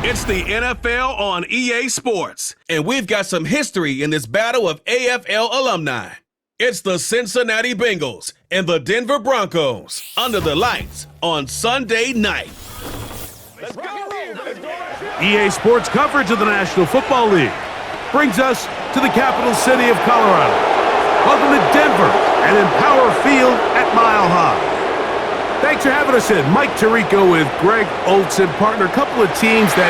It's the NFL on EA Sports, and we've got some history in this battle of AFL alumni. It's the Cincinnati Bengals and the Denver Broncos under the lights on Sunday night. Let's go. EA Sports coverage of the National Football League brings us to the capital city of Colorado. Welcome to Denver and Empower Field at Mile High. Thanks for having us in. Mike Tirico with Greg Olson, partner. A couple of teams that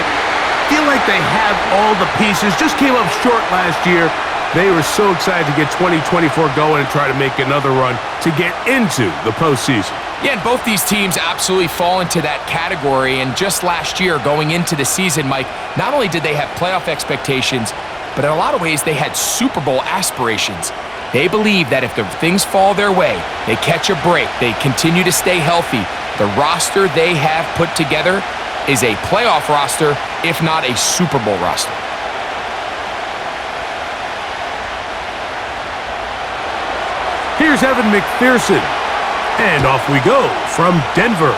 feel like they have all the pieces. Just came up short last year. They were so excited to get 2024 going and try to make another run to get into the postseason. Yeah, and both these teams absolutely fall into that category. And just last year, going into the season, Mike, not only did they have playoff expectations, but in a lot of ways, they had Super Bowl aspirations. They believe that if the things fall their way, they catch a break, they continue to stay healthy, the roster they have put together is a playoff roster, if not a Super Bowl roster. Here's Evan McPherson. And off we go from Denver.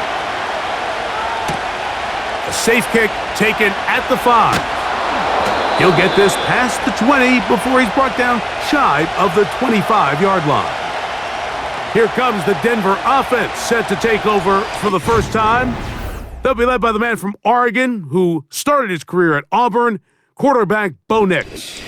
A safe kick taken at the 5. He'll get this past the 20 before he's brought down shy of the 25-yard line. Here comes the Denver offense set to take over for the first time. They'll be led by the man from Oregon who started his career at Auburn, quarterback Bo Nix.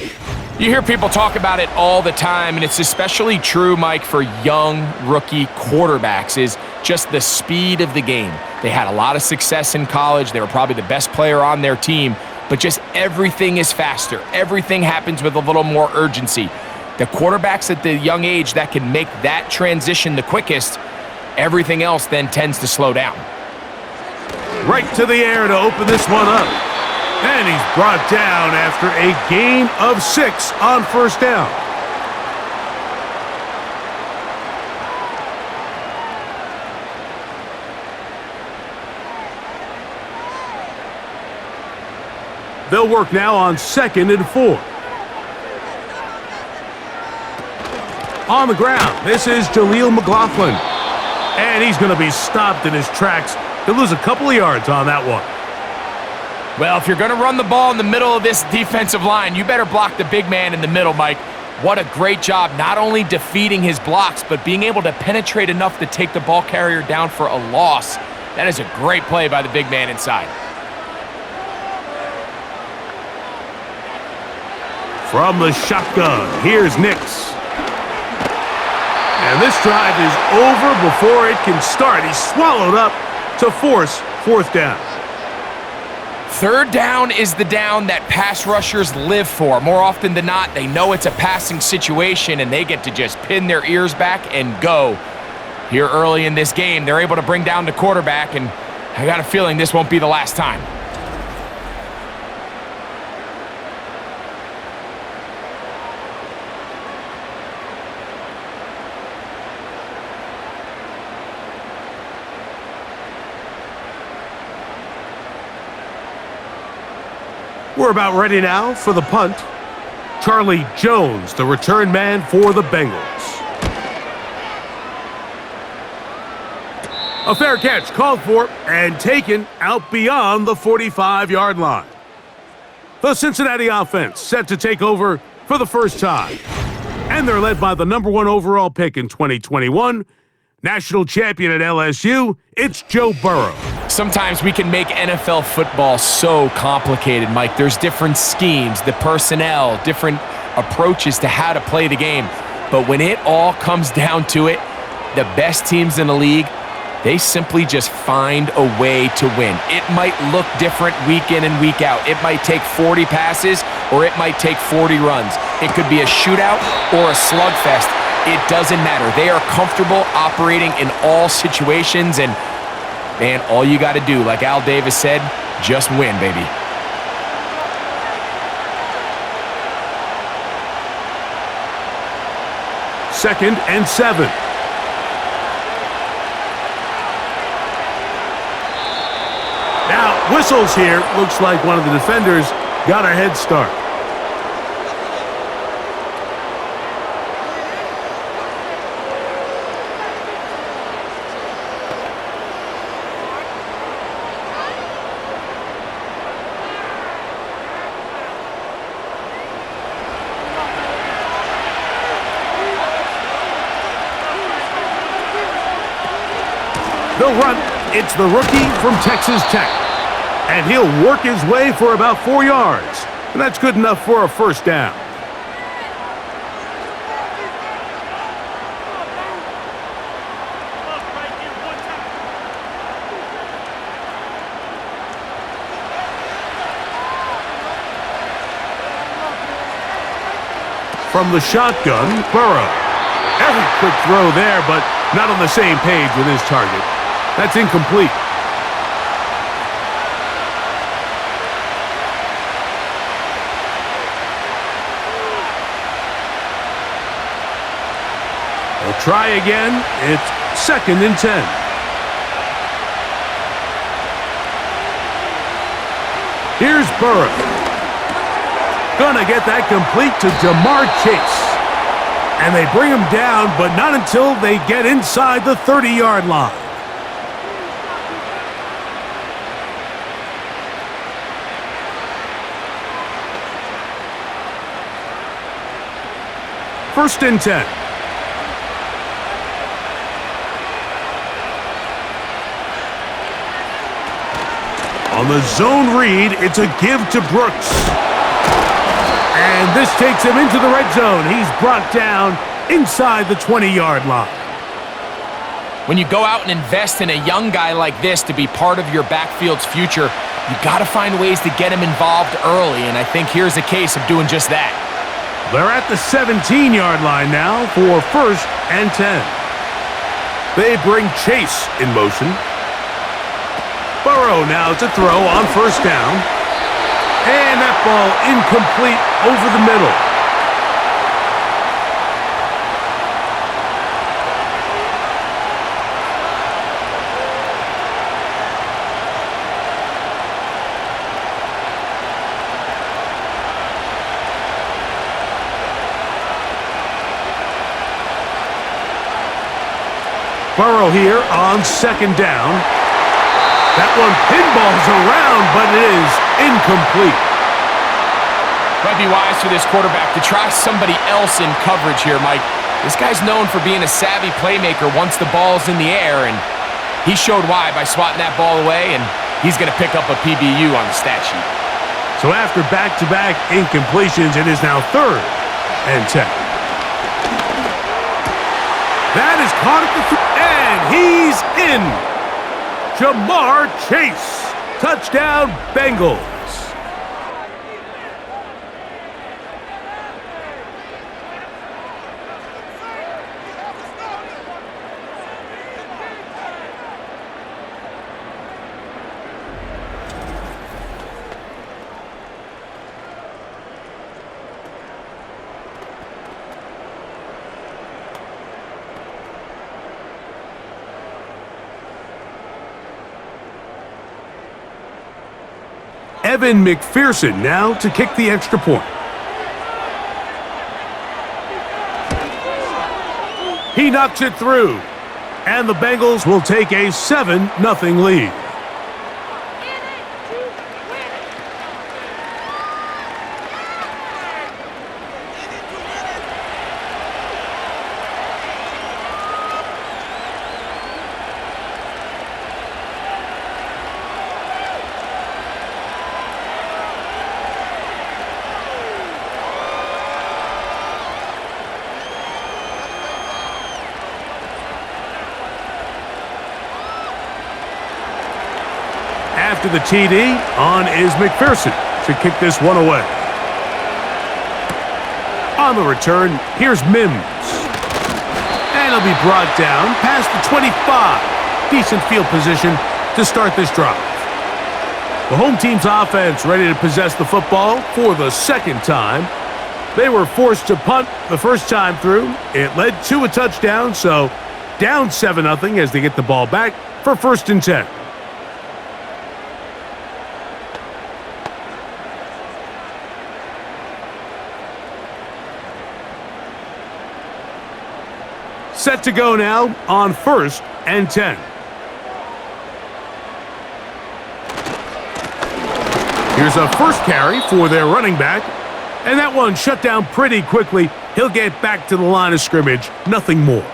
You hear people talk about it all the time, and it's especially true, Mike, for young rookie quarterbacks, is just the speed of the game. They had a lot of success in college. They were probably the best player on their team, but just everything is faster. Everything happens with a little more urgency. The quarterbacks at the young age that can make that transition the quickest, everything else then tends to slow down. Right to the air to open this one up. And he's brought down after a gain of 6 on first down. They'll work now on 2nd and 4. On the ground, this is Jaleel McLaughlin. And he's going to be stopped in his tracks. He'll lose a couple of yards on that one. Well, if you're going to run the ball in the middle of this defensive line, you better block the big man in the middle, Mike. What a great job, not only defeating his blocks, but being able to penetrate enough to take the ball carrier down for a loss. That is a great play by the big man inside. From the shotgun, here's Nix. And this drive is over before it can start. He's swallowed up to force 4th down. 3rd down is the down that pass rushers live for. More often than not, they know it's a passing situation, and they get to just pin their ears back and go. Here early in this game, they're able to bring down the quarterback, and I got a feeling this won't be the last time. We're about ready now for the punt. Charlie Jones, the return man for the Bengals. A fair catch called for and taken out beyond the 45-yard line. The Cincinnati offense set to take over for the first time. And they're led by the number 1 overall pick in 2021, national champion at LSU, it's Joe Burrow. Sometimes we can make NFL football so complicated, Mike. There's different schemes, the personnel, different approaches to how to play the game. But when it all comes down to it, the best teams in the league, they simply just find a way to win. It might look different week in and week out. It might take 40 passes or it might take 40 runs. It could be a shootout or a slugfest. It doesn't matter. They are comfortable operating in all situations, and man, all you got to do, like Al Davis said, just win, baby. Second and 7. Now, whistles here. Looks like one of the defenders got a head start. They'll run. It's the rookie from Texas Tech. And he'll work his way for about 4 yards. And that's good enough for a first down. From the shotgun, Burrow. Every quick throw there, but not on the same page with his target. That's incomplete. They'll try again. It's 2nd and 10. Here's Burrow. Gonna get that complete to Jamar Chase. And they bring him down, but not until they get inside the 30-yard line. First and 10. On the zone read, it's a give to Brooks. And this takes him into the red zone. He's brought down inside the 20-yard line. When you go out and invest in a young guy like this to be part of your backfield's future, you got to find ways to get him involved early, and I think here's a case of doing just that. They're at the 17-yard line now for 1st and 10. They bring Chase in motion. Burrow now to throw on 1st down. And that ball incomplete over the middle. Burrow here on 2nd down. That one pinballs around, but it is incomplete. Might be wise for this quarterback to try somebody else in coverage here, Mike. This guy's known for being a savvy playmaker once the ball's in the air, and he showed why by swatting that ball away, and he's going to pick up a PBU on the stat sheet. So after back-to-back incompletions, it is now 3rd and 10. That is caught at the and he's in. Jamar Chase. Touchdown, Bengals. Evan McPherson now to kick the extra point. He knocks it through, and the Bengals will take a 7-0 lead. After the TD, on is McPherson to kick this one away. On the return, here's Mims. And he'll be brought down past the 25. Decent field position to start this drive. The home team's offense ready to possess the football for the 2nd time. They were forced to punt the first time through. It led to a touchdown, so down 7-0 as they get the ball back for 1st and 10. Set to go now on 1st and 10. Here's a first carry for their running back, and that one shut down pretty quickly. He'll get back to the line of scrimmage, nothing more.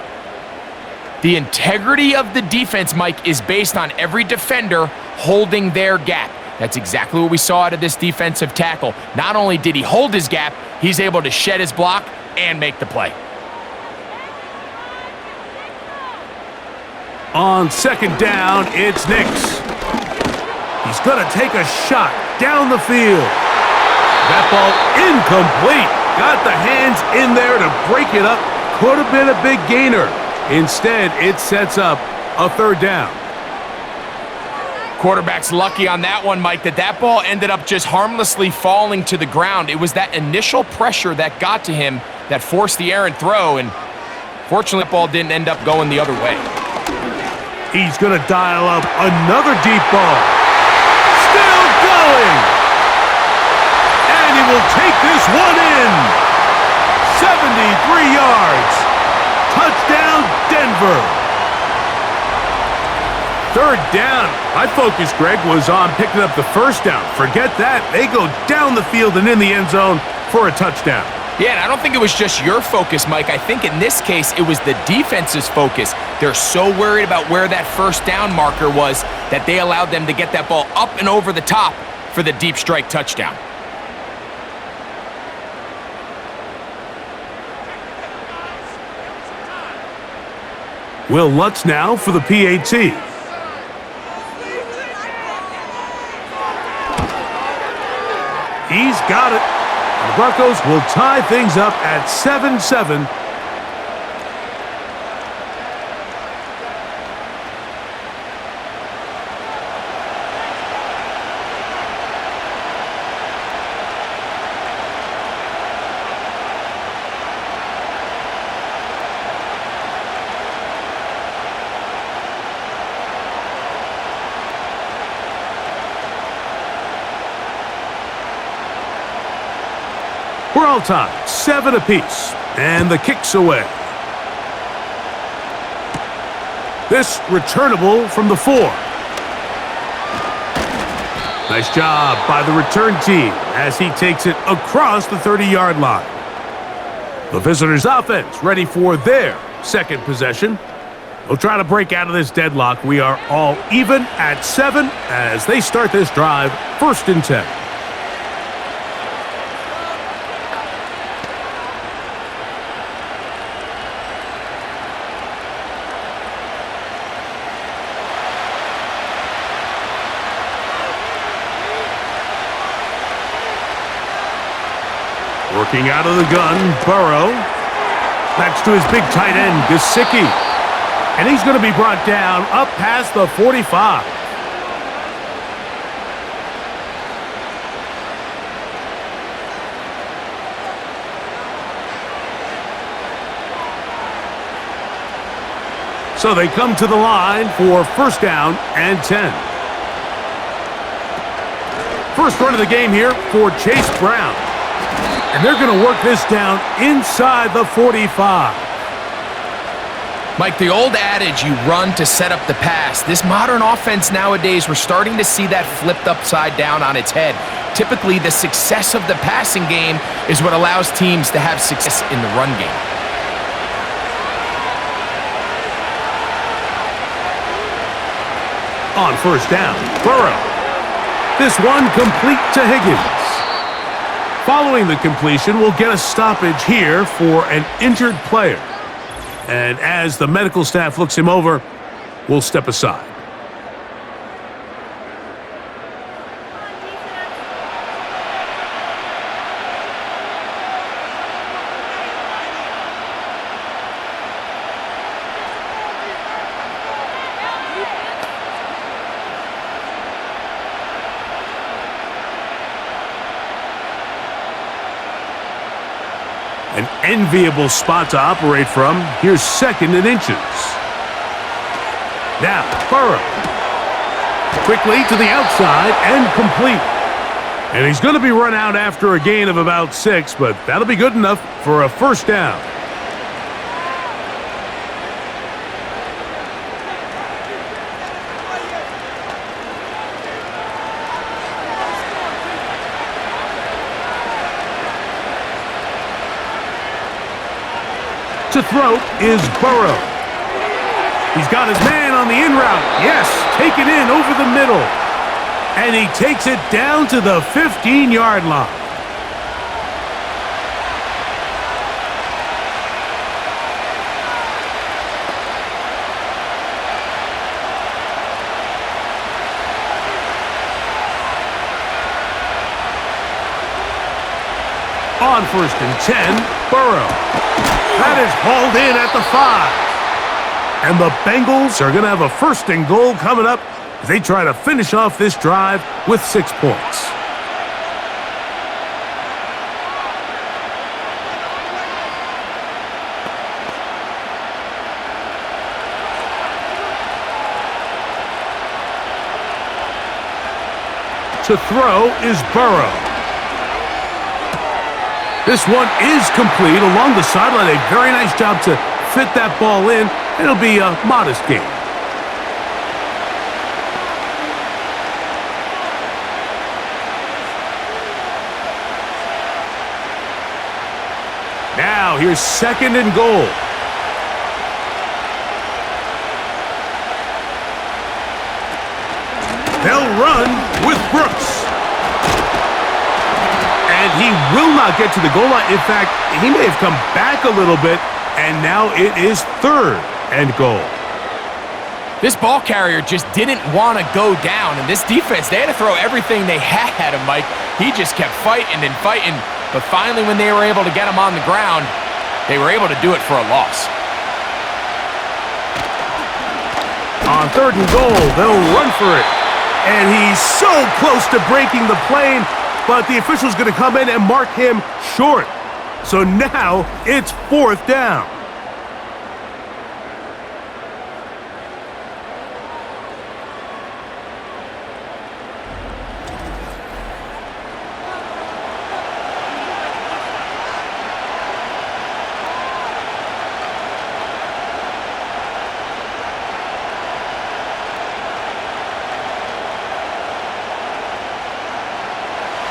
The integrity of the defense, Mike, is based on every defender holding their gap. That's exactly what we saw out of this defensive tackle. Not only did he hold his gap, he's able to shed his block and make the play. On second down, it's Nix. He's going to take a shot down the field. That ball incomplete. Got the hands in there to break it up. Could have been a big gainer. Instead, it sets up a third down. Quarterback's lucky on that one, Mike, that ball ended up just harmlessly falling to the ground. It was that initial pressure that got to him that forced the errant throw, and fortunately, that ball didn't end up going the other way. He's going to dial up another deep ball. Still going! And he will take this one in. 73 yards. Touchdown, Denver. Third down. My focus, Greg, was on picking up the first down. Forget that. They go down the field and in the end zone for a touchdown. Yeah, and I don't think it was just your focus, Mike. I think in this case, it was the defense's focus. They're so worried about where that first down marker was that they allowed them to get that ball up and over the top for the deep strike touchdown. Will Lutz now for the PAT. He's got it. The Broncos will tie things up at 7-7. We're all tied, 7 apiece, and the kick's away. This returnable from the 4. Nice job by the return team as he takes it across the 30-yard line. The visitors' offense ready for their second possession. They'll try to break out of this deadlock. We are all even at 7 as they start this drive, 1st and 10. Working out of the gun, Burrow. That's to his big tight end, Gesicki. And he's going to be brought down up past the 45. So they come to the line for 1st down and 10. First run of the game here for Chase Brown. And they're going to work this down inside the 45. Mike, the old adage, you run to set up the pass. This modern offense nowadays, we're starting to see that flipped upside down on its head. Typically, the success of the passing game is what allows teams to have success in the run game. On 1st down, Burrow. This one complete to Higgins. Following the completion, we'll get a stoppage here for an injured player. And as the medical staff looks him over, we'll step aside. An enviable spot to operate from. Here's 2nd and inches. Now, Burrow. Quickly to the outside and complete. And he's going to be run out after a gain of about 6, but that'll be good enough for a 1st down. To throw is Burrow. He's got his man on the in route. Yes, taken in over the middle. And he takes it down to the 15-yard line. On 1st and 10, Burrow. That is hauled in at the 5. And the Bengals are going to have a 1st and goal coming up as they try to finish off this drive with 6 points. To throw is Burrow. This one is complete along the sideline. A very nice job to fit that ball in. It'll be a modest gain. Now here's 2nd and goal. They'll run with Brooks. And he will not get to the goal line. In fact, he may have come back a little bit, and now it is 3rd and goal. This ball carrier just didn't want to go down, and this defense, they had to throw everything they had at him, Mike. He just kept fighting and fighting, but finally when they were able to get him on the ground, they were able to do it for a loss. On 3rd and goal, they'll run for it. And he's so close to breaking the plane, but the official's going to come in and mark him short. So now it's 4th down.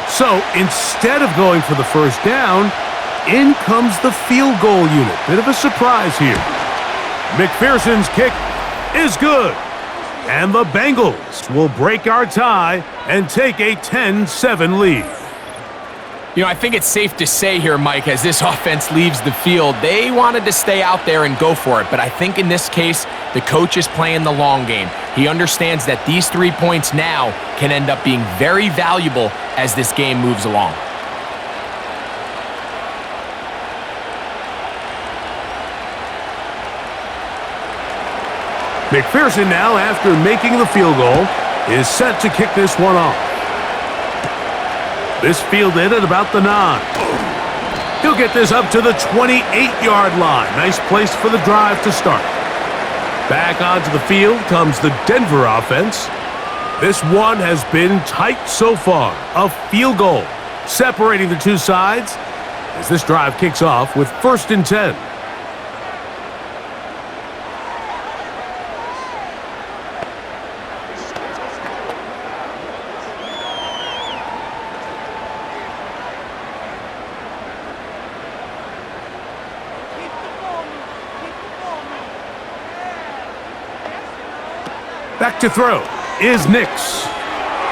So instead of going for the 1st down, in comes the field goal unit. Bit of a surprise here. McPherson's kick is good. And the Bengals will break our tie and take a 10-7 lead. You know, I think it's safe to say here, Mike, as this offense leaves the field, they wanted to stay out there and go for it. But I think in this case, the coach is playing the long game. He understands that these 3 points now can end up being very valuable as this game moves along. McPherson now, after making the field goal, is set to kick this one off. This fielded at about the 9. He'll get this up to the 28-yard line. Nice place for the drive to start. Back onto the field comes the Denver offense. This one has been tight so far. A field goal separating the two sides as this drive kicks off with 1st and 10. Back to throw is Nix.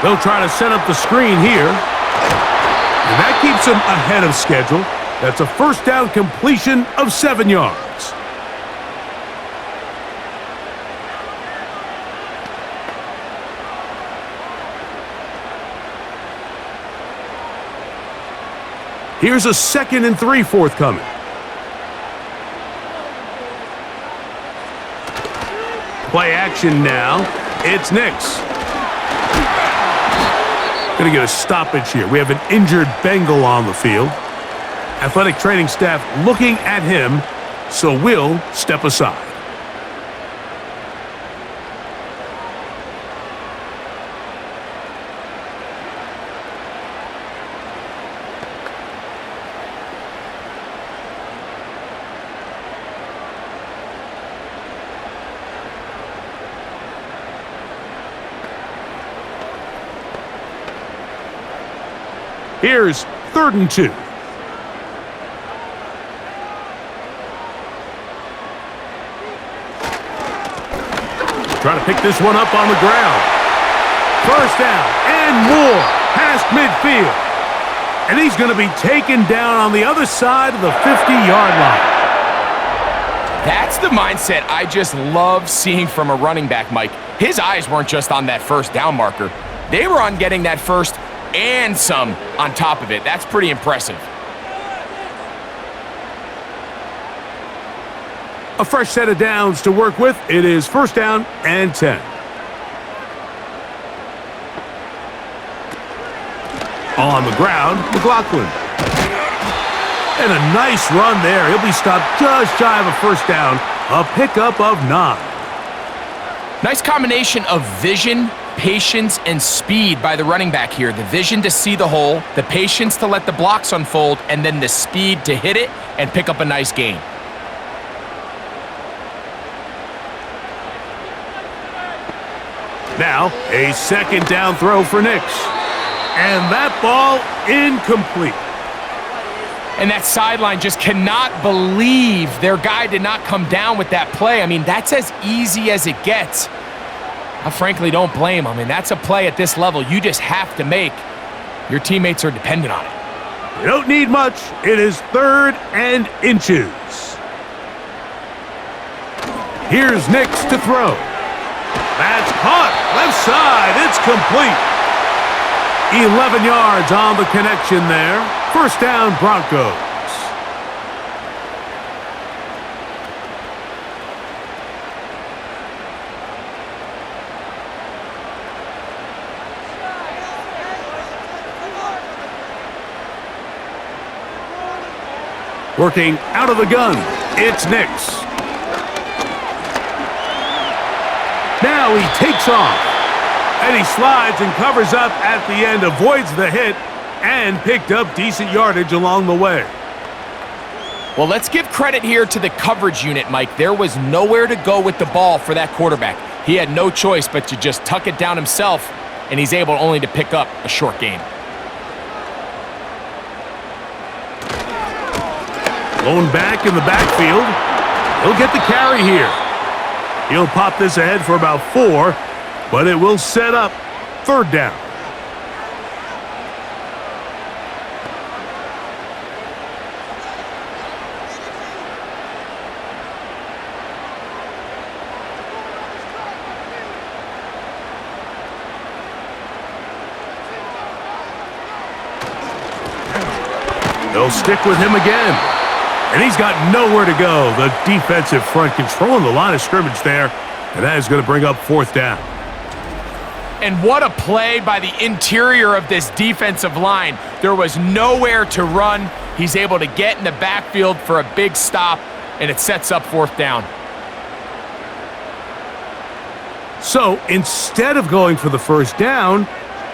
They'll try to set up the screen here. And that keeps him ahead of schedule. That's a 1st down completion of 7 yards. Here's a 2nd and 3 forthcoming. Play action now. It's Nix. Going to get a stoppage here. We have an injured Bengal on the field. Athletic training staff looking at him, so we'll step aside. Here's 3rd and 2. trying to pick this one up on the ground. First down and more past midfield. And he's going to be taken down on the other side of the 50-yard line. That's the mindset I just love seeing from a running back, Mike. His eyes weren't just on that first down marker. They were on getting that first and some on top of it. That's pretty impressive. A fresh set of downs to work with. It is first down and 10. On the ground, McLaughlin. And a nice run there. He'll be stopped just shy of a first down. A pickup of 9. Nice combination of vision, patience, and speed by the running back here. The vision to see the hole, the patience to let the blocks unfold, and then the speed to hit it and pick up a nice gain. Now, a second down throw for Nix. And that ball incomplete. And that sideline just cannot believe their guy did not come down with that play. I mean, that's as easy as it gets. I frankly don't blame him. I mean, that's a play at this level you just have to make. Your teammates are dependent on it. You don't need much. It is 3rd and inches. Here's Nix to throw. That's caught. Left side. It's complete. 11 yards on the connection there. First down, Broncos. Working out of the gun, it's Nix. Now he takes off. And he slides and covers up at the end, avoids the hit, and picked up decent yardage along the way. Well, let's give credit here to the coverage unit, Mike. There was nowhere to go with the ball for that quarterback. He had no choice but to just tuck it down himself, and he's able only to pick up a short gain. Blown back in the backfield. He'll get the carry here. He'll pop this ahead for about 4, but it will set up 3rd down. They'll stick with him again. And he's got nowhere to go. The defensive front controlling the line of scrimmage there. And that is going to bring up 4th down. And what a play by the interior of this defensive line. There was nowhere to run. He's able to get in the backfield for a big stop, and it sets up 4th down. So instead of going for the first down,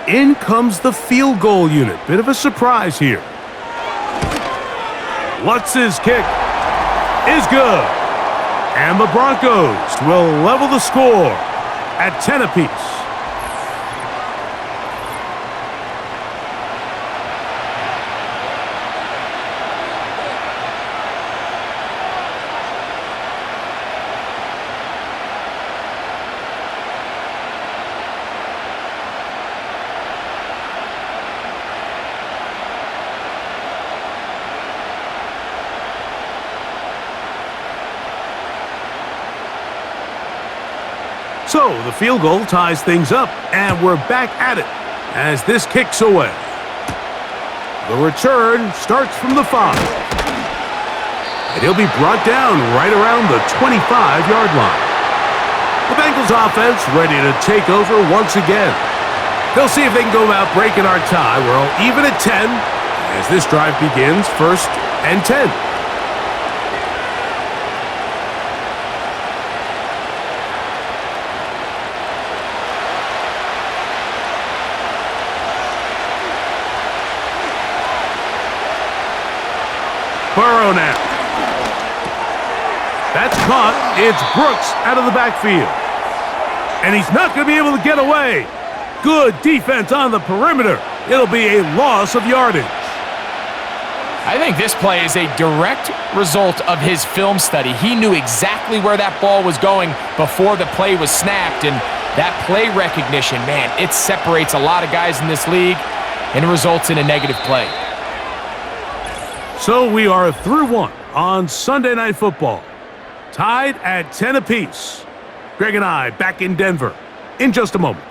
in comes the field goal unit. Bit of a surprise here. Lutz's kick is good. And the Broncos will level the score at 10 apiece. So the field goal ties things up, and we're back at it as this kicks away. The return starts from the 5. And he'll be brought down right around the 25-yard line. The Bengals offense ready to take over once again. They'll see if they can go about breaking our tie. We're all even at 10 as this drive begins, 1st and 10. Burrow now. That's caught. It's Brooks out of the backfield. And he's not going to be able to get away. Good defense on the perimeter. It'll be a loss of yardage. I think this play is a direct result of his film study. He knew exactly where that ball was going before the play was snapped, and that play recognition, man, it separates a lot of guys in this league and results in a negative play. So we are through one on Sunday Night Football, tied at 10 apiece. Greg and I back in Denver in just a moment.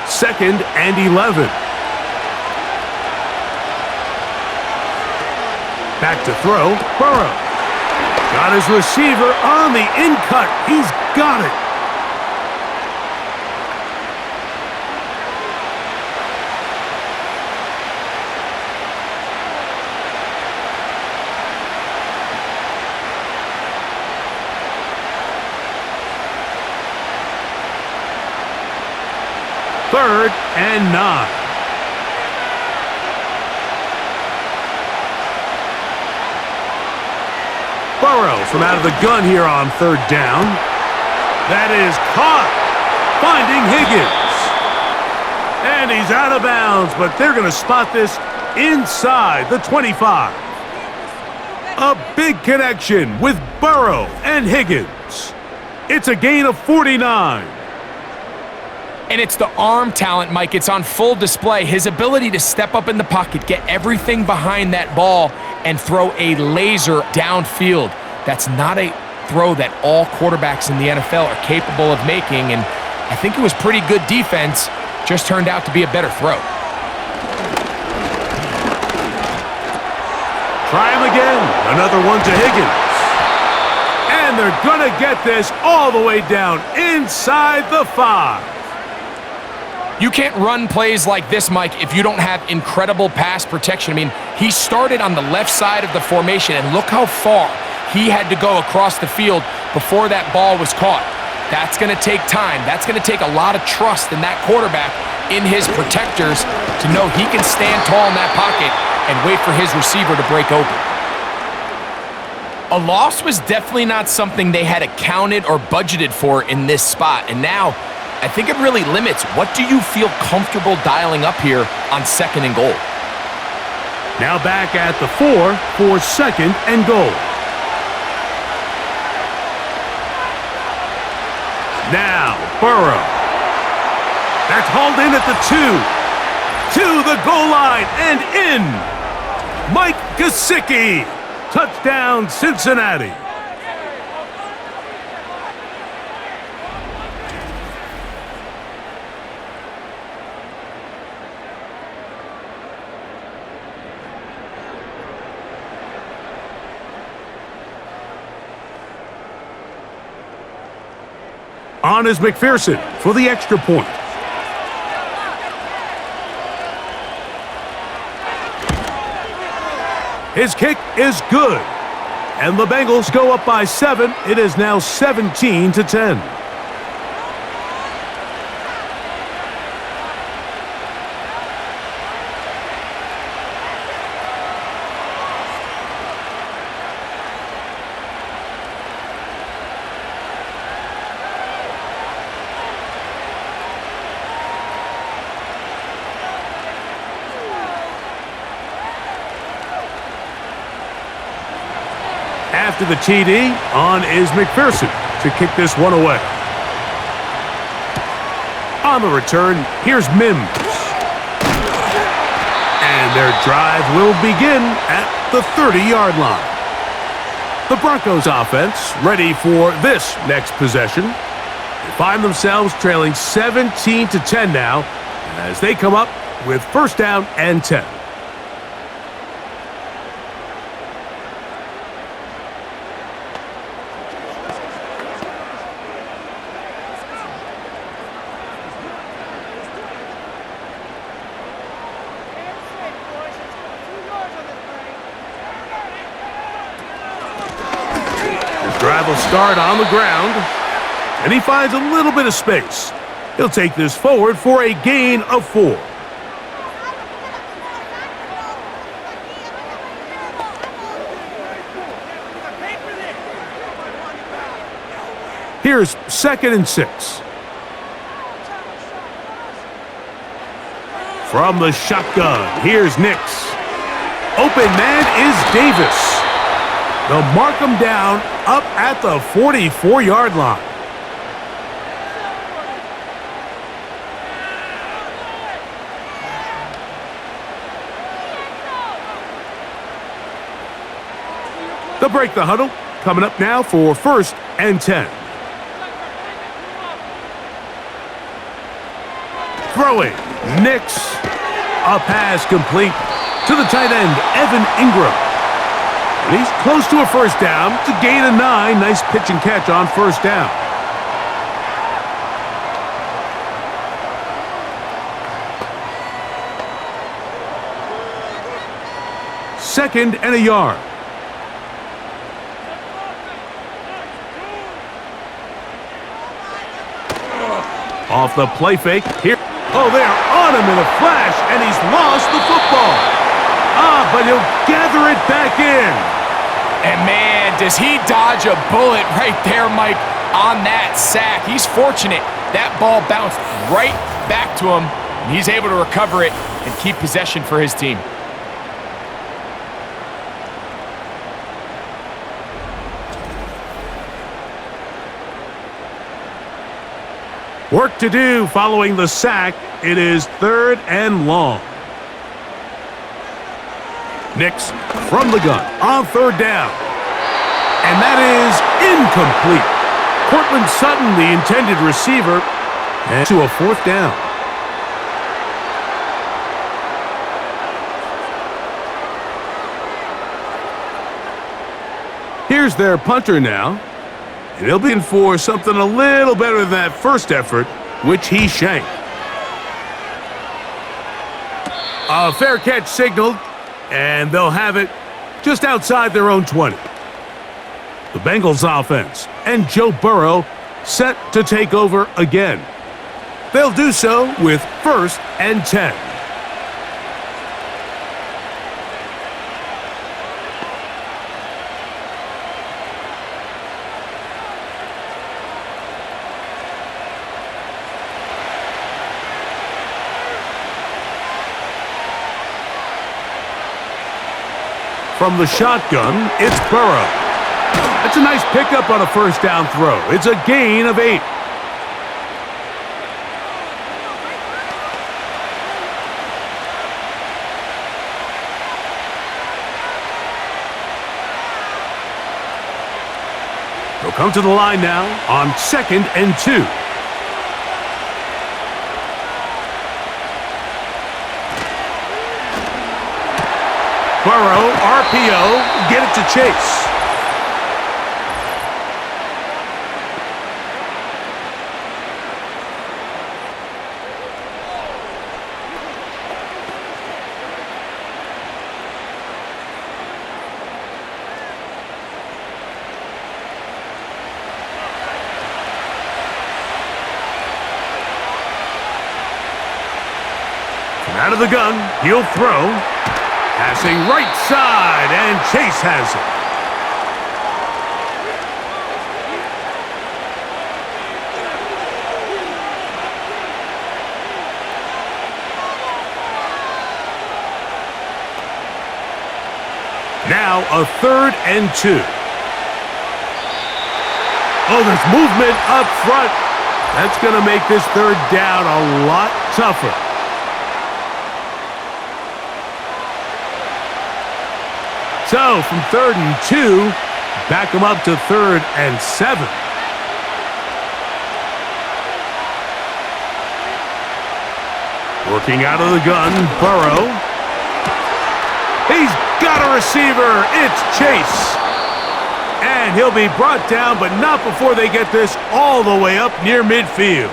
Second and 11. Back to throw, Burrow. Got his receiver on the in-cut. He's got it. Third and 9. Burrow from out of the gun here on third down. That is caught, finding Higgins. And he's out of bounds, but they're going to spot this inside the 25. A big connection with Burrow and Higgins. It's a gain of 49. And it's the arm talent, Mike. It's on full display. His ability to step up in the pocket, get everything behind that ball, and throw a laser downfield. That's not a throw that all quarterbacks in the NFL are capable of making, and I think it was pretty good defense. Just turned out to be a better throw. Try him again. Another one to Higgins. And they're going to get this all the way down inside the 5. You can't run plays like this, Mike, if you don't have incredible pass protection. I mean, he started on the left side of the formation, and look how far he had to go across the field before that ball was caught. That's going to take time. That's going to take a lot of trust in that quarterback, in his protectors, to know he can stand tall in that pocket and wait for his receiver to break open. A loss was definitely not something they had accounted or budgeted for in this spot, and now I think it really limits what do you feel comfortable dialing up here on second and goal. Now back at the 4 for second and goal. Now Burrow. That's hauled in at the 2. To the goal line and in. Mike Gesicki. Touchdown Cincinnati. On is McPherson for the extra point. His kick is good. And the Bengals go up by 7. It is now 17-10. After the TD, on is McPherson to kick this one away. On the return, here's Mims. And their drive will begin at the 30-yard line. The Broncos offense ready for this next possession. They find themselves trailing 17-10 now as they come up with first down and 10. Drive will start on the ground, and he finds a little bit of space. He'll take this forward for a gain of 4. Here's 2nd and 6. From the shotgun, here's Nix. Open man is Davis. They'll mark him down up at the 44-yard line. They'll break the huddle. Coming up now for 1st and 10. Throwing. Nix. A pass complete to the tight end, Evan Ingram. And he's close to a 1st down. It's a gain of 9. Nice pitch and catch on 1st down. Second and a yard. Off the play fake. Here. Oh, they're on him in a flash, and he's lost the football. But he'll gather it back in. And man, does he dodge a bullet right there, Mike, on that sack. He's fortunate. That ball bounced right back to him, and he's able to recover it and keep possession for his team. Work to do following the sack. It is 3rd and long. Nix from the gun on 3rd down. And that is incomplete. Cortland Sutton, the intended receiver, and to a 4th down. Here's their punter now. And he'll be in for something a little better than that first effort, which he shanked. A fair catch signaled, and they'll have it just outside their own 20. The Bengals offense and Joe Burrow set to take over again. They'll do so with 1st and 10. From the shotgun, it's Burrow. That's a nice pickup on a 1st down throw. It's a gain of 8. They'll come to the line now on 2nd and 2. Burrow, RPO, get it to Chase. From out of the gun, he'll throw. Passing right side, and Chase has it. Now a 3rd and 2. Oh, there's movement up front. That's going to make this 3rd down a lot tougher. So, from 3rd and 2, back them up to 3rd and 7. Working out of the gun, Burrow. He's got a receiver. It's Chase. And he'll be brought down, but not before they get this all the way up near midfield.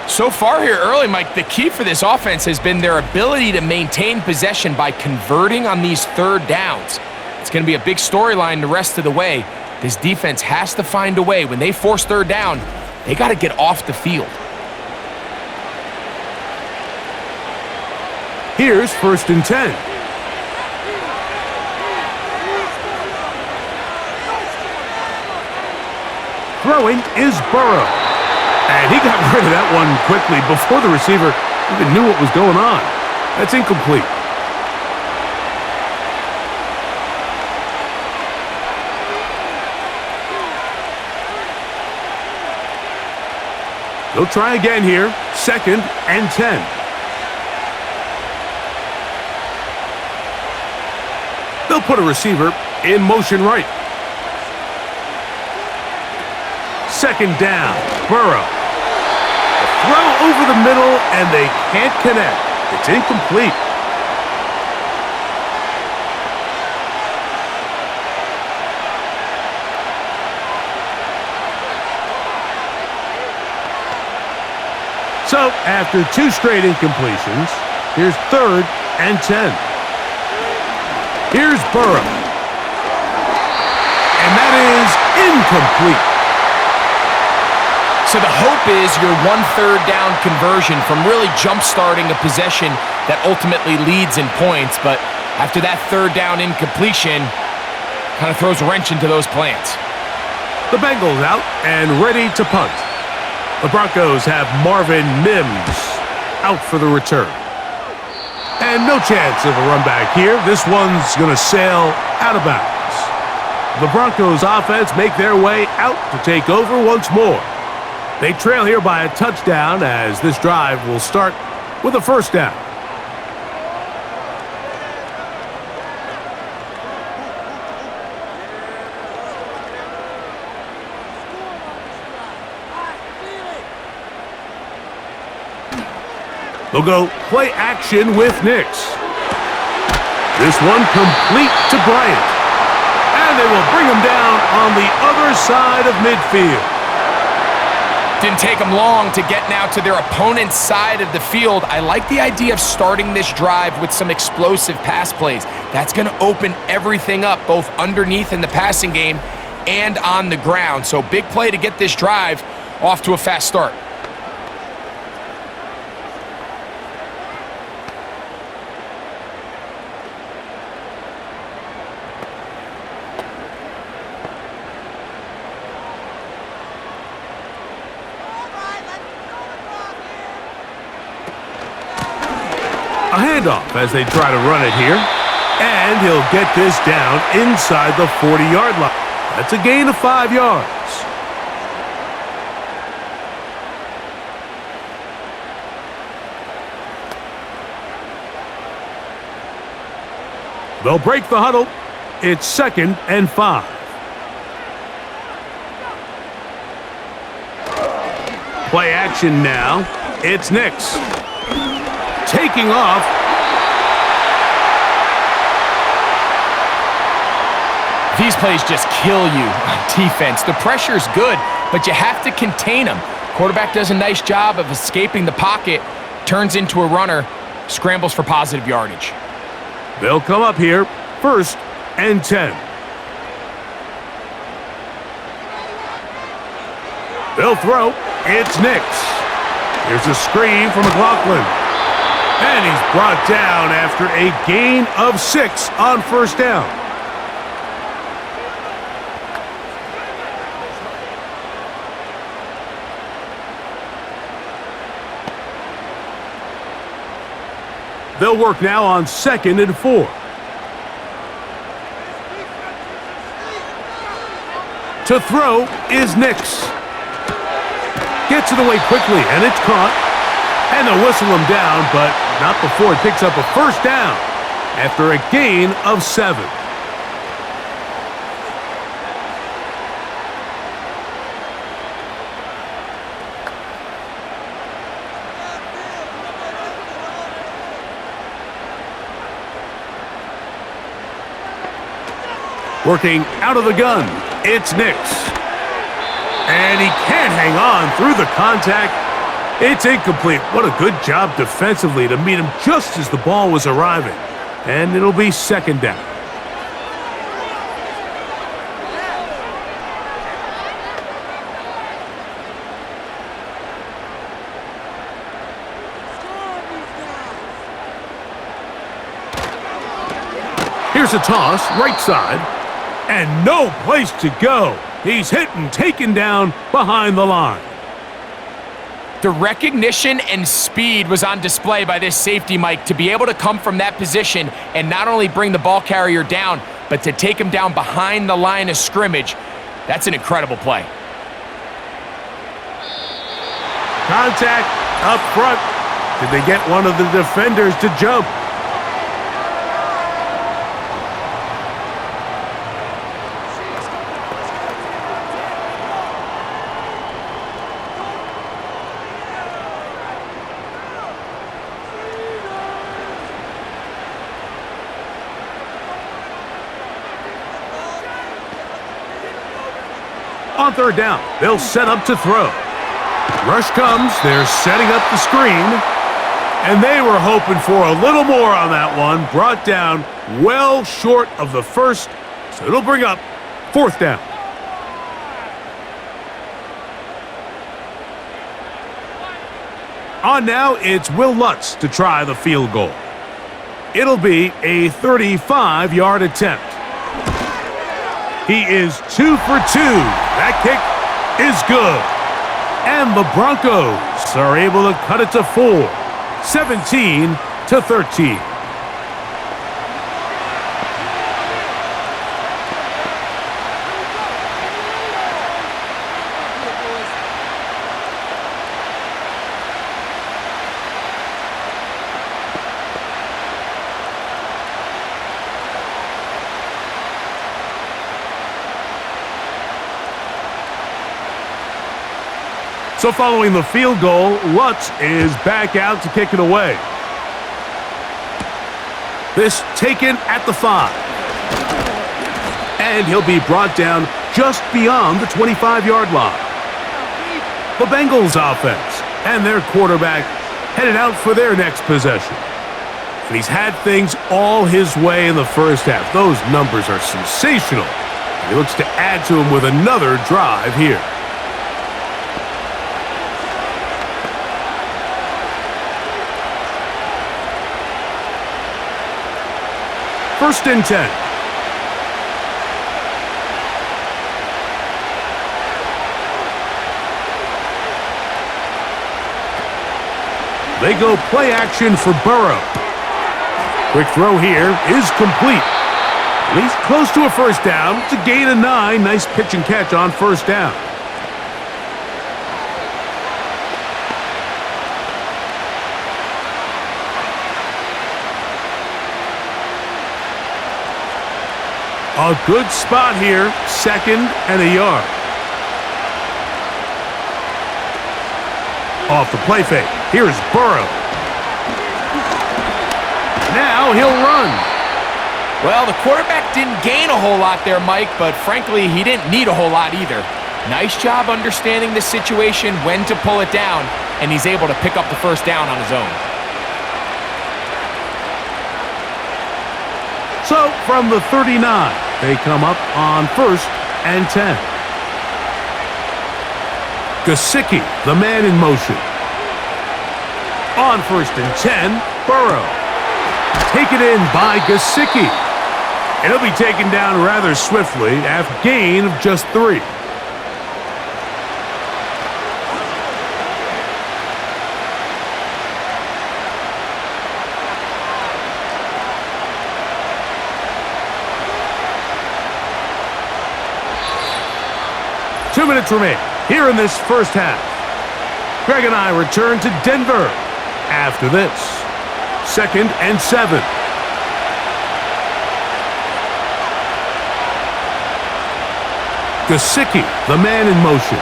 So far here early, Mike, the key for this offense has been their ability to maintain possession by converting on these 3rd downs. It's going to be a big storyline the rest of the way. This defense has to find a way. When they force 3rd down, they got to get off the field. Here's 1st and 10. Throwing is Burrow. And he got rid of that one quickly before the receiver even knew what was going on. That's incomplete. They'll try again here. 2nd and 10. They'll put a receiver in motion right. 2nd down. Burrow. A throw over the middle, and they can't connect. It's incomplete. So, after 2 straight incompletions, here's 3rd and 10. Here's Burrow. And that is incomplete. So the hope is your 1/3 down conversion from really jump-starting a possession that ultimately leads in points. But after that 3rd down incompletion, kind of throws a wrench into those plans. The Bengals out and ready to punt. The Broncos have Marvin Mims out for the return. And no chance of a run back here. This one's going to sail out of bounds. The Broncos offense make their way out to take over once more. They trail here by a touchdown as this drive will start with a 1st down. They'll go play action with Nix. This one complete to Bryant. And they will bring him down on the other side of midfield. Didn't take them long to get now to their opponent's side of the field. I like the idea of starting this drive with some explosive pass plays. That's going to open everything up, both underneath in the passing game and on the ground. So big play to get this drive off to a fast start. A handoff as they try to run it here. And he'll get this down inside the 40-yard line. That's a gain of 5 yards. They'll break the huddle. It's 2nd and 5. Play action now. It's Nix. Taking off. These plays just kill you on defense. The pressure's good, but you have to contain them. Quarterback does a nice job of escaping the pocket, turns into a runner, scrambles for positive yardage. They'll come up here, 1st and 10. They'll throw. It's Nix. Here's a screen from McLaughlin. And he's brought down after a gain of 6 on 1st down. They'll work now on 2nd and 4. To throw is Nix. Gets it away quickly, and it's caught. And they'll whistle him down, but not before it picks up a 1st down after a gain of 7. Working out of the gun, it's Nix. And he can't hang on through the contact. It's incomplete. What a good job defensively to meet him just as the ball was arriving. And it'll be 2nd down. Here's a toss, right side. And no place to go. He's hit and taken down behind the line. The recognition and speed was on display by this safety, Mike, to be able to come from that position and not only bring the ball carrier down, but to take him down behind the line of scrimmage. That's an incredible play. Contact up front. Did they get one of the defenders to jump? On third down, they'll set up to throw. Rush comes, they're setting up the screen, and they were hoping for a little more on that one. Brought down well short of the first, so it'll bring up fourth down. On now, it's Will Lutz to try the field goal. It'll be a 35-yard attempt. He is 2 for 2. That kick is good. And the Broncos are able to cut it to 4, 17-13. So following the field goal, Lutz is back out to kick it away. This taken at the 5. And he'll be brought down just beyond the 25-yard line. The Bengals offense and their quarterback headed out for their next possession. And he's had things all his way in the first half. Those numbers are sensational. And he looks to add to them with another drive here. First and 10. They go play action for Burrow. Quick throw here is complete. And he's close to a first down. It's a gain of 9. Nice pitch and catch on first down. A good spot here, 2nd and a yard. Off the play fake, here's Burrow. Now he'll run. Well, the quarterback didn't gain a whole lot there, Mike, but frankly, he didn't need a whole lot either. Nice job understanding the situation, when to pull it down, and he's able to pick up the first down on his own. So, from the 39, they come up on 1st and 10. Gesicki, the man in motion. On 1st and 10, Burrow. Taken in by Gesicki. And he'll be taken down rather swiftly after a gain of just 3. Two minutes remain here in this first half. Greg and I return to Denver after this. 2nd and 7. Gesicki, the man in motion.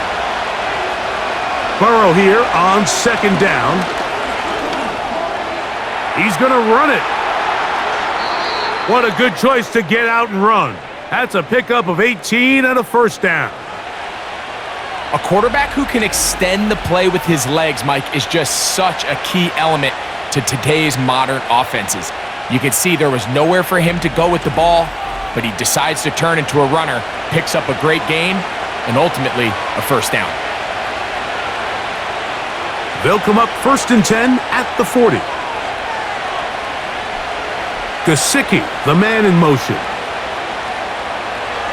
Burrow here on 2nd down. He's going to run it. What a good choice to get out and run. That's a pickup of 18 and a first down. A quarterback who can extend the play with his legs, Mike, is just such a key element to today's modern offenses. You can see there was nowhere for him to go with the ball, but he decides to turn into a runner, picks up a great gain, and ultimately a first down. They'll come up 1st and 10 at the 40. Gesicki, the man in motion.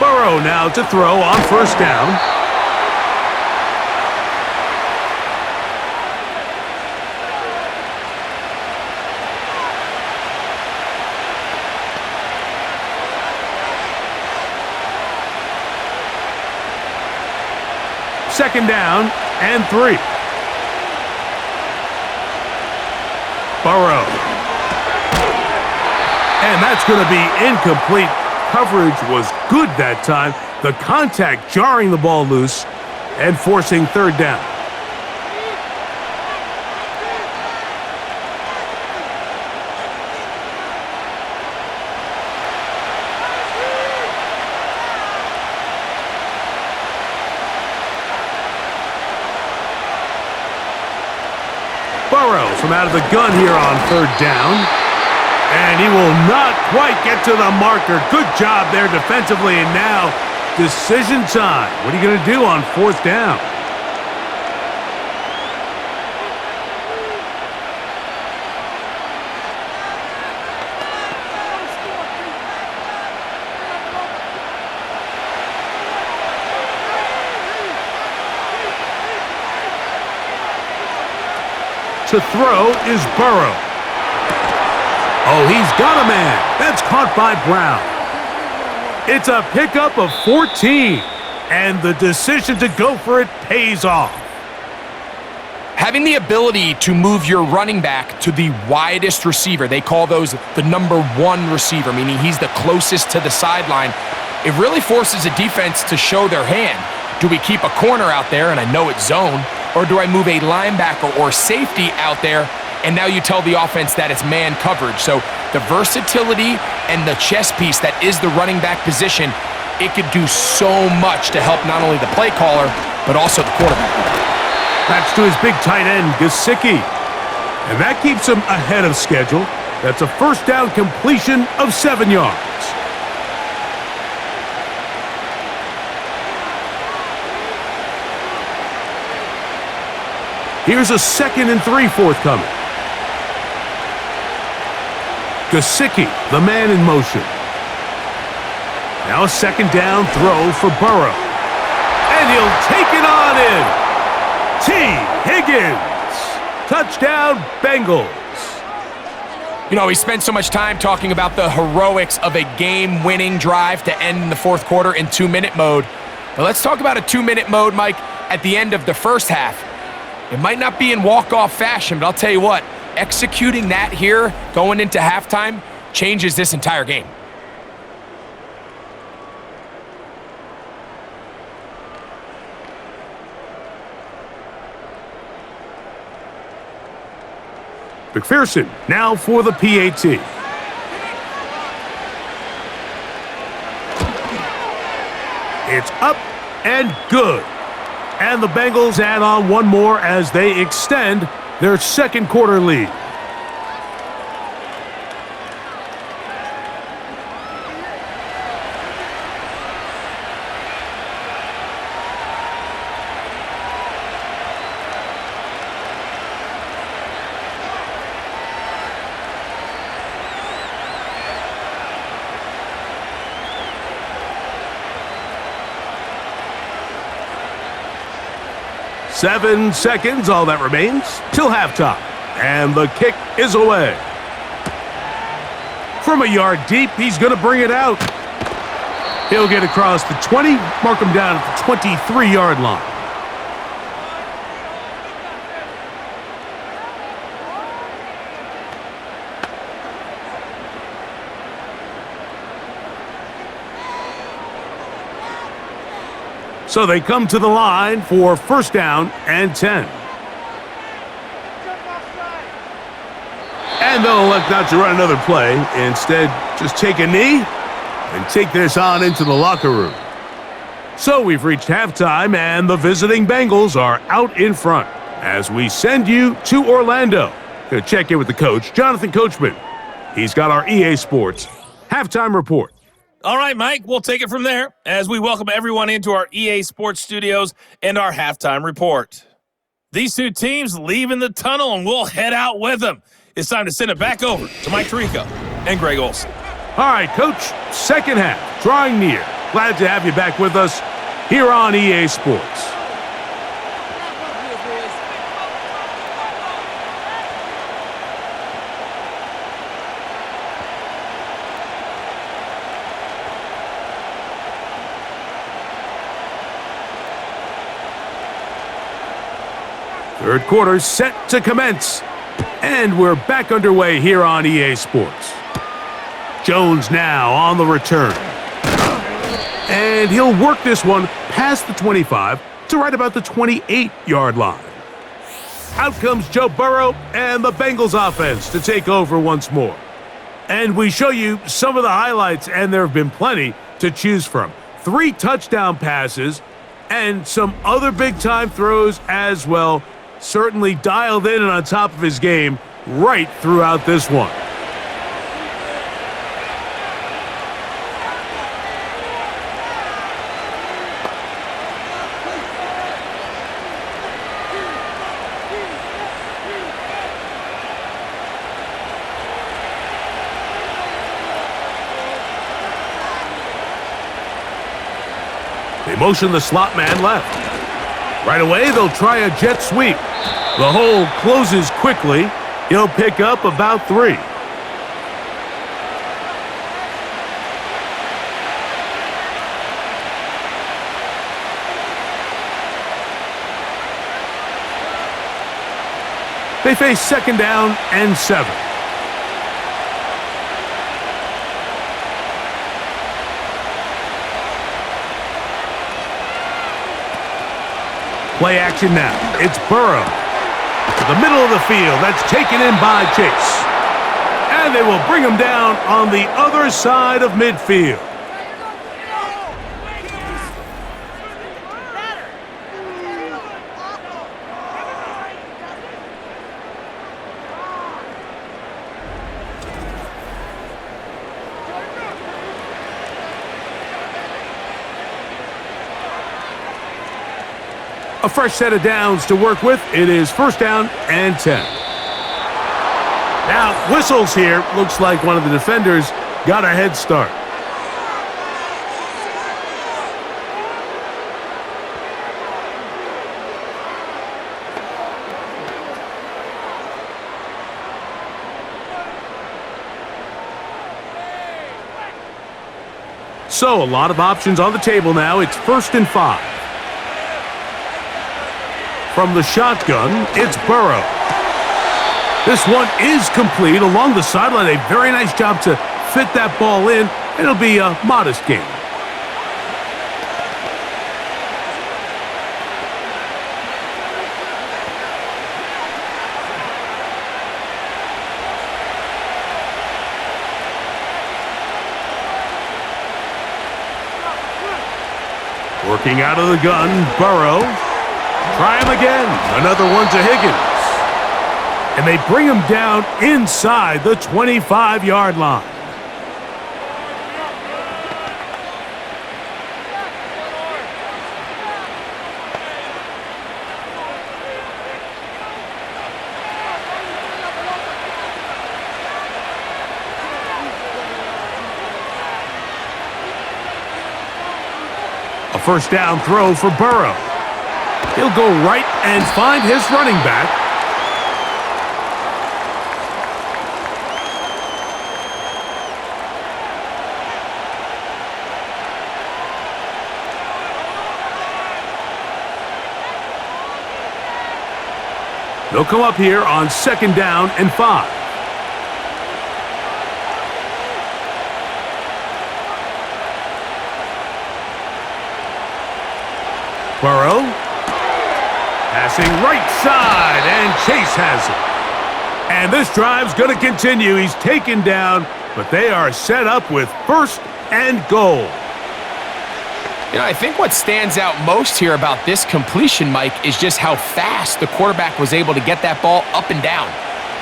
Burrow now to throw on first down. Second down and 3. Burrow. And that's going to be incomplete. Coverage was good that time. The contact jarring the ball loose and forcing third down. Burrow from out of the gun here on third down. And he will not quite get to the marker. Good job there defensively. And now, decision time. What are you going to do on fourth down? To throw is Burrow. Oh, he's got a man. That's caught by Brown. It's a pickup of 14, and the decision to go for it pays off. Having the ability to move your running back to the widest receiver, they call those the number 1 receiver, meaning he's the closest to the sideline. It really forces a defense to show their hand. Do we keep a corner out there, and I know it's zone, or do I move a linebacker or safety out there? And now you tell the offense that it's man coverage. So the versatility and the chess piece that is the running back position, it could do so much to help not only the play caller, but also the quarterback. That's to his big tight end, Gesicki. And that keeps him ahead of schedule. That's a first down completion of 7 yards. Here's a 2nd and 3 forthcoming. Gesicki, the man in motion. Now a second down throw for Burrow. And he'll take it on in. T. Higgins. Touchdown, Bengals. You know, we spent so much time talking about the heroics of a game-winning drive to end in the fourth quarter in 2-minute mode. But let's talk about a 2-minute mode, Mike, at the end of the first half. It might not be in walk-off fashion, but I'll tell you what, executing that here going into halftime changes this entire game. McPherson now for the PAT. It's up and good. And the Bengals add on one more as they extend their second quarter lead. Seven seconds, all that remains, till halftime. And the kick is away. From a yard deep, he's going to bring it out. He'll get across the 20, mark him down at the 23-yard line. So they come to the line for first down and 10. And they'll elect not to run another play. Instead, just take a knee and take this on into the locker room. So we've reached halftime, and the visiting Bengals are out in front as we send you to Orlando to check in with the coach, Jonathan Coachman. He's got our EA Sports halftime report. All right, Mike, we'll take it from there as we welcome everyone into our EA Sports studios and our halftime report. These two teams leaving the tunnel, and we'll head out with them. It's time to send it back over to Mike Tirico and Greg Olson. All right, Coach, second half, drawing near. Glad to have you back with us here on EA Sports. Third quarter set to commence. And we're back underway here on EA Sports. Jones now on the return. And he'll work this one past the 25 to right about the 28-yard line. Out comes Joe Burrow and the Bengals offense to take over once more. And we show you some of the highlights, and there have been plenty to choose from. 3 touchdown passes and some other big-time throws as well. Certainly dialed in and on top of his game right throughout this one. They motion the slot man left. Right away, they'll try a jet sweep. The hole closes quickly. He'll pick up about 3. They face second down and 7. Play action now. It's Burrow. To the middle of the field. That's taken in by Chase. And they will bring him down on the other side of midfield. A fresh set of downs to work with. It is first down and 10. Now, whistles here. Looks like one of the defenders got a head start. So, a lot of options on the table now. It's first and 5. From the shotgun, it's Burrow. This one is complete along the sideline. A very nice job to fit that ball in. It'll be a modest gain. Working out of the gun, Burrow. Try him again. Another one to Higgins. And they bring him down inside the 25-yard line. A first down throw for Burrow. He'll go right and find his running back. They'll come up here on second down and 5. Burrow. Passing right side, and Chase has it. And this drive's going to continue. He's taken down, but they are set up with first and goal. You know, I think what stands out most here about this completion, Mike, is just how fast the quarterback was able to get that ball up and down.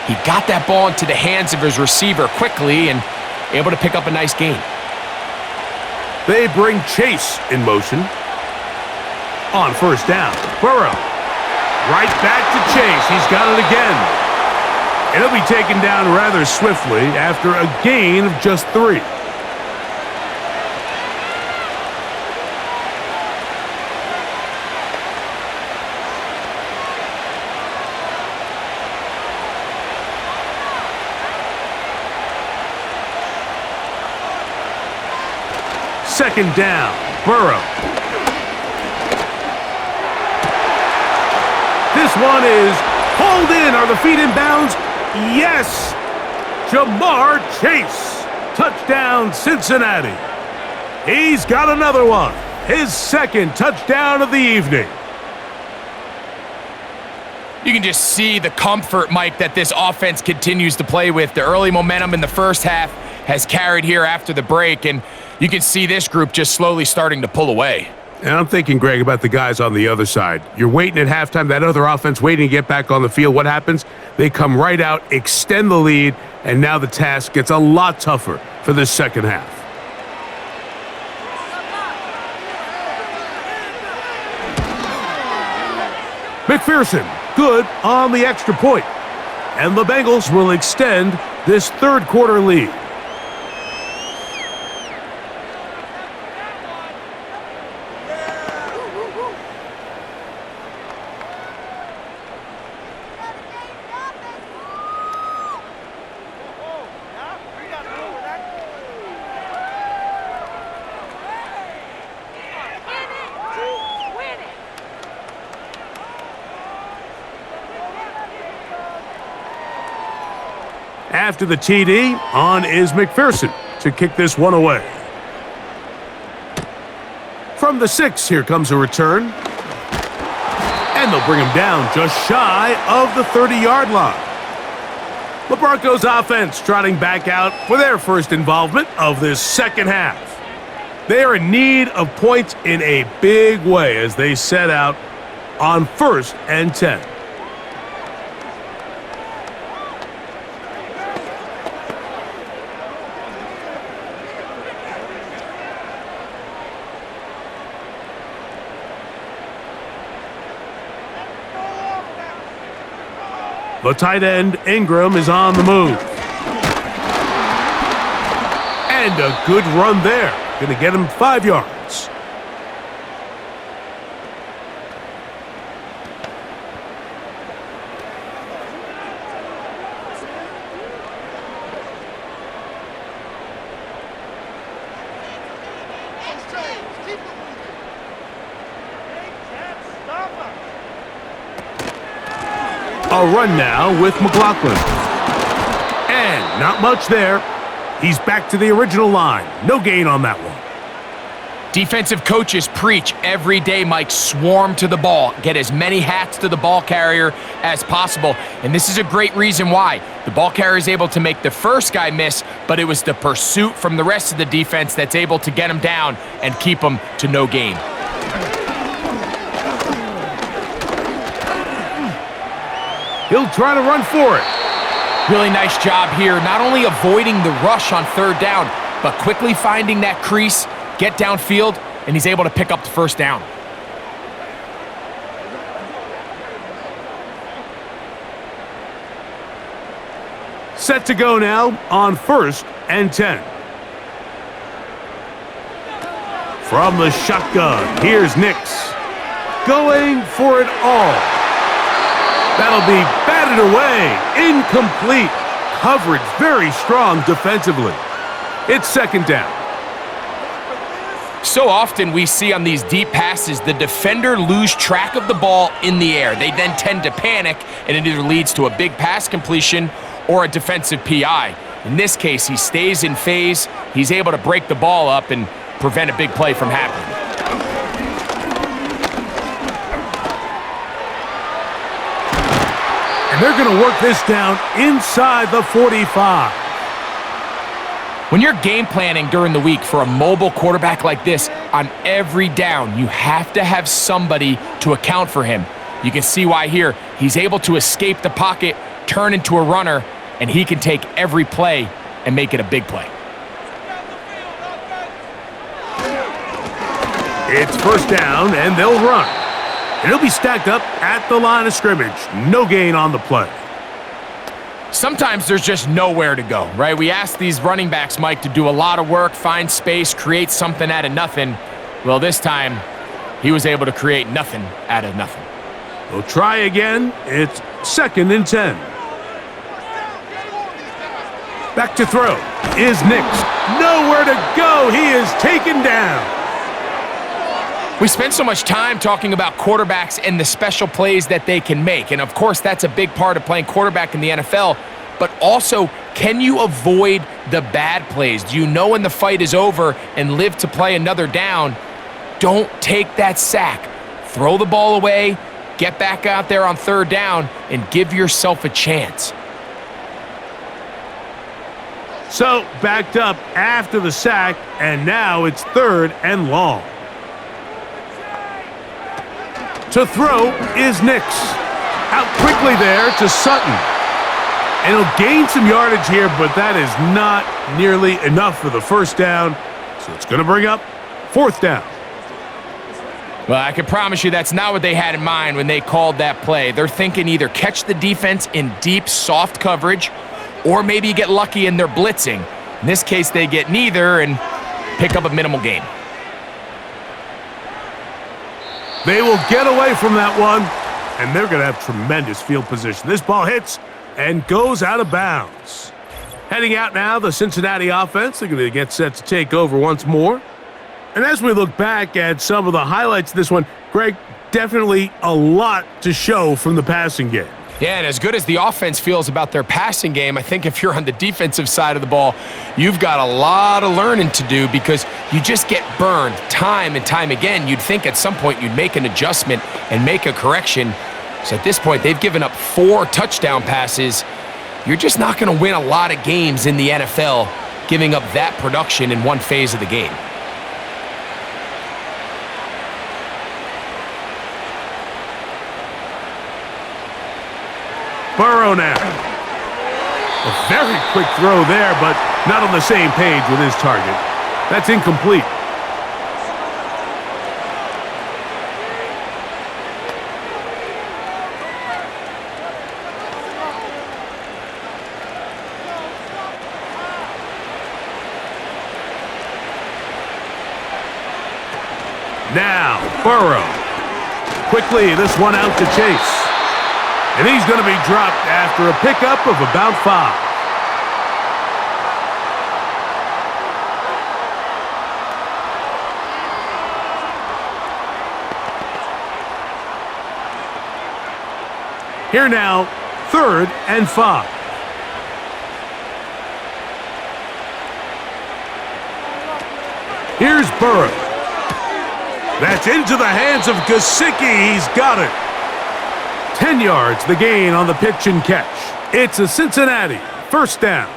He got that ball into the hands of his receiver quickly and able to pick up a nice gain. They bring Chase in motion. On first down, Burrow. Right back to Chase. He's got it again. And he'll be taken down rather swiftly after a gain of just 3. second down. Burrow. This one is hauled in. Are the feet in bounds? Yes! Jamar Chase. Touchdown, Cincinnati. He's got another one. His second touchdown of the evening. You can just see the comfort, Mike, that this offense continues to play with. The early momentum in the first half has carried here after the break, and you can see this group just slowly starting to pull away. And I'm thinking, Greg, about the guys on the other side. You're waiting at halftime, that other offense waiting to get back on the field. What happens? They come right out, extend the lead, and now the task gets a lot tougher for this second half. McPherson, good on the extra point. And the Bengals will extend this third quarter lead. After the TD, on is McPherson to kick this one away. From the 6, here comes a return. And they'll bring him down just shy of the 30-yard line. The Broncos offense trotting back out for their first involvement of this second half. They are in need of points in a big way as they set out on 1st and 10. The tight end, Ingram, is on the move. And a good run there. Going to get him 5 yards. A run now with McLaughlin. And not much there. He's back to the original line. No gain on that one. Defensive coaches preach every day, Mike, swarm to the ball. Get as many hats to the ball carrier as possible. And this is a great reason why. The ball carrier is able to make the first guy miss, but it was the pursuit from the rest of the defense that's able to get him down and keep him to no gain. He'll try to run for it. Really nice job here, not only avoiding the rush on 3rd down, but quickly finding that crease, get downfield, and he's able to pick up the 1st down. Set to go now on 1st and 10. From the shotgun, here's Nix. Going for it all. That'll be batted away. Incomplete. Coverage very strong defensively. It's 2nd down. So often we see on these deep passes, the defender lose track of the ball in the air. They then tend to panic, and it either leads to a big pass completion or a defensive PI. In this case, he stays in phase. He's able to break the ball up and prevent a big play from happening. And they're going to work this down inside the 45. When you're game planning during the week for a mobile quarterback like this, on every down, you have to have somebody to account for him. You can see why here. He's able to escape the pocket, turn into a runner, and he can take every play and make it a big play. It's 1st down, and they'll run. And he'll be stacked up at the line of scrimmage. No gain on the play. Sometimes there's just nowhere to go, right? We ask these running backs, Mike, to do a lot of work, find space, create something out of nothing. Well, this time, he was able to create nothing out of nothing. We'll try again. It's 2nd and 10. Back to throw is Nix. Nowhere to go. He is taken down. We spend so much time talking about quarterbacks and the special plays that they can make. And of course, that's a big part of playing quarterback in the NFL. But also, can you avoid the bad plays? Do you know when the fight is over and live to play another down? Don't take that sack. Throw the ball away, get back out there on third down, and give yourself a chance. So, backed up after the sack, and now it's 3rd and long. To throw is Nix. Out quickly there to Sutton. And he'll gain some yardage here, but that is not nearly enough for the first down. So it's going to bring up 4th down. Well, I can promise you that's not what they had in mind when they called that play. They're thinking either catch the defense in deep, soft coverage, or maybe you get lucky and they're blitzing. In this case, they get neither and pick up a minimal gain. They will get away from that one, and they're going to have tremendous field position. This ball hits and goes out of bounds. Heading out now, the Cincinnati offense. They're going to get set to take over once more. And as we look back at some of the highlights of this one, Greg, definitely a lot to show from the passing game. Yeah, and as good as the offense feels about their passing game, I think if you're on the defensive side of the ball, you've got a lot of learning to do because you just get burned time and time again. You'd think at some point you'd make an adjustment and make a correction. So at this point, they've given up 4 touchdown passes. You're just not going to win a lot of games in the NFL giving up that production in one phase of the game. Burrow now. A very quick throw there, but not on the same page with his target. That's incomplete. Now, Burrow. Quickly, this one out to Chase. And he's going to be dropped after a pickup of about 5. Here now, 3rd and 5. Here's Burrow. That's into the hands of Gesicki. He's got it. 10 yards, the gain on the pitch and catch. It's a Cincinnati 1st down.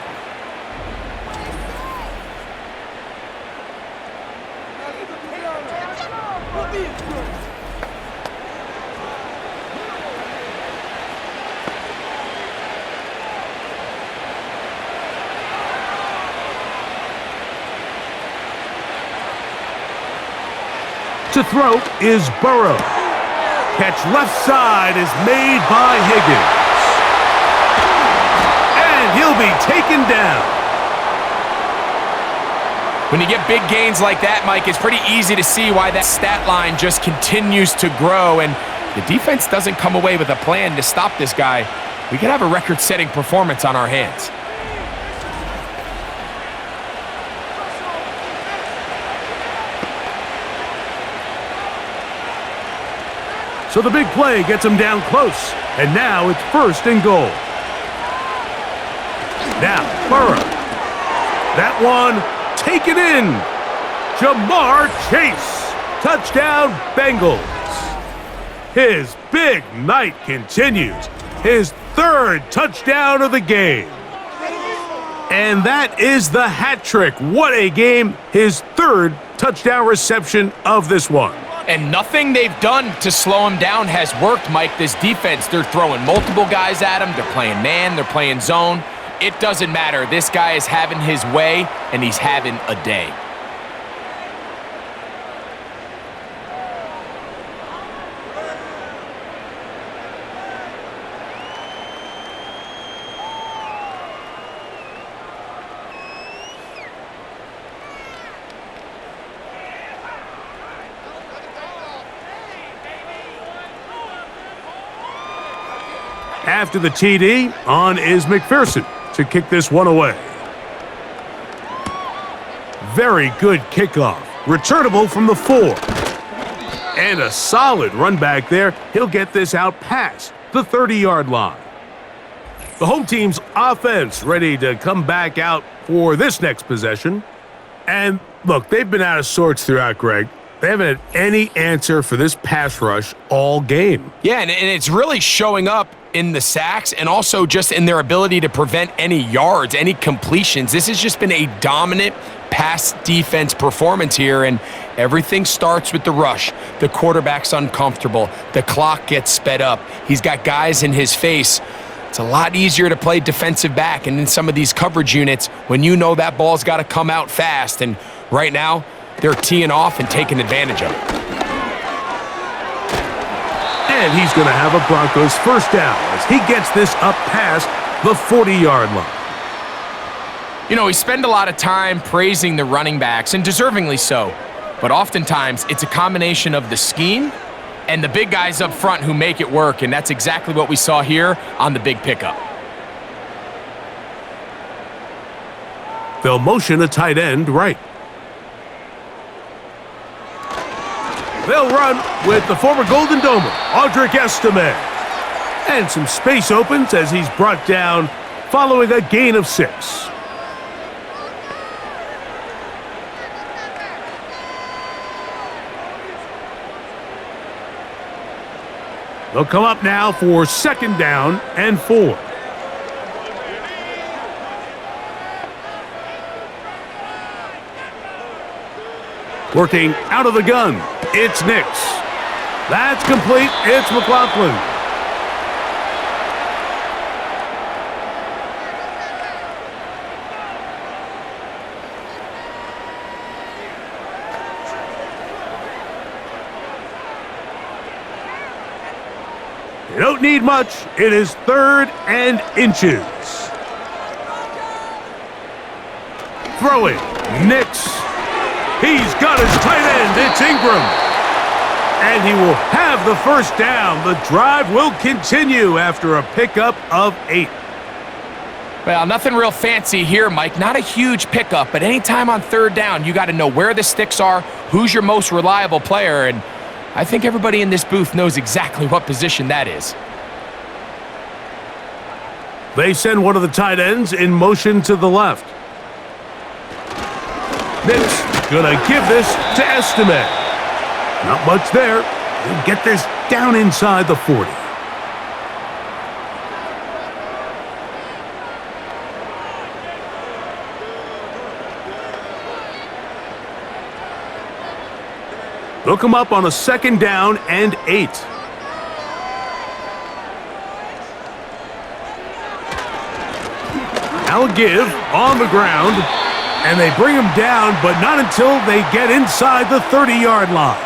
To throw is Burrow. Catch left side is made by Higgins. And he'll be taken down. When you get big gains like that, Mike, it's pretty easy to see why that stat line just continues to grow. And the defense doesn't come away with a plan to stop this guy. We could have a record-setting performance on our hands. So the big play gets him down close. And now it's 1st and goal. Now, Burrow. That one taken in. Jamar Chase. Touchdown, Bengals. His big night continues. His 3rd touchdown of the game. And that is the hat trick. What a game. His 3rd touchdown reception of this one. And nothing they've done to slow him down has worked, Mike. This defense, they're throwing multiple guys at him. They're playing man. They're playing zone. It doesn't matter. This guy is having his way, and he's having a day. After the TD, on is McPherson to kick this one away. very good kickoff. Returnable from the 4. And a solid run back there. He'll get this out past the 30-yard line. The home team's offense ready to come back out for this next possession. And look, they've been out of sorts throughout, Greg. They haven't had any answer for this pass rush all game. Yeah, and it's really showing up in the sacks and also just in their ability to prevent any yards, any completions. This has just been a dominant pass defense performance here, and everything starts with the rush. The quarterback's uncomfortable. The clock gets sped up. He's got guys in his face. It's a lot easier to play defensive back, and in some of these coverage units, when you know that ball's got to come out fast, and right now, they're teeing off and taking advantage of it. And he's going to have a Broncos first down as he gets this up past the 40-yard line. You know, we spend a lot of time praising the running backs, and deservingly so, but oftentimes it's a combination of the scheme and the big guys up front who make it work, and that's exactly what we saw here on the big pickup. They'll motion a tight end right. They'll run with the former Golden Domer, Audric Estime. And some space opens as he's brought down following a gain of 6. They'll come up now for second down and 4. Working out of the gun, it's Nix. That's complete, it's McLaughlin. They don't need much, it is 3rd and inches. Throwing, Nix. He's got his tight end, it's Ingram. And he will have the first down. The drive will continue after a pickup of 8. Well, nothing real fancy here, Mike. Not a huge pickup, but anytime on 3rd down, you got to know where the sticks are, who's your most reliable player, and I think everybody in this booth knows exactly what position that is. They send one of the tight ends in motion to the left. Nix gonna give this to Estime. Not much there. He'll get this down inside the 40. They'll come up on a second down and 8. Now a give on the ground. And they bring him down, but not until they get inside the 30-yard line.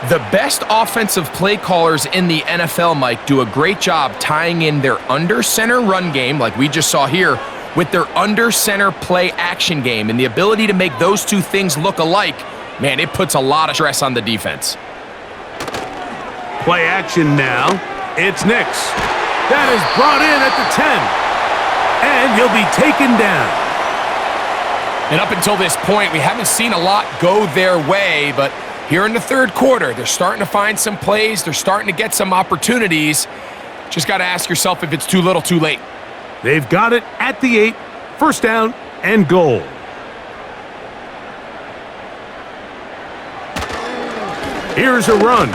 The best offensive play callers in the NFL, Mike, do a great job tying in their under-center run game, like we just saw here, with their under-center play action game. And the ability to make those two things look alike, man, it puts a lot of stress on the defense. Play action now. It's Nix. That is brought in at the 10. And he'll be taken down. And up until this point, we haven't seen a lot go their way, but here in the 3rd quarter, they're starting to find some plays. They're starting to get some opportunities. Just got to ask yourself if it's too little, too late. They've got it at the 8. First down and goal. Here's a run.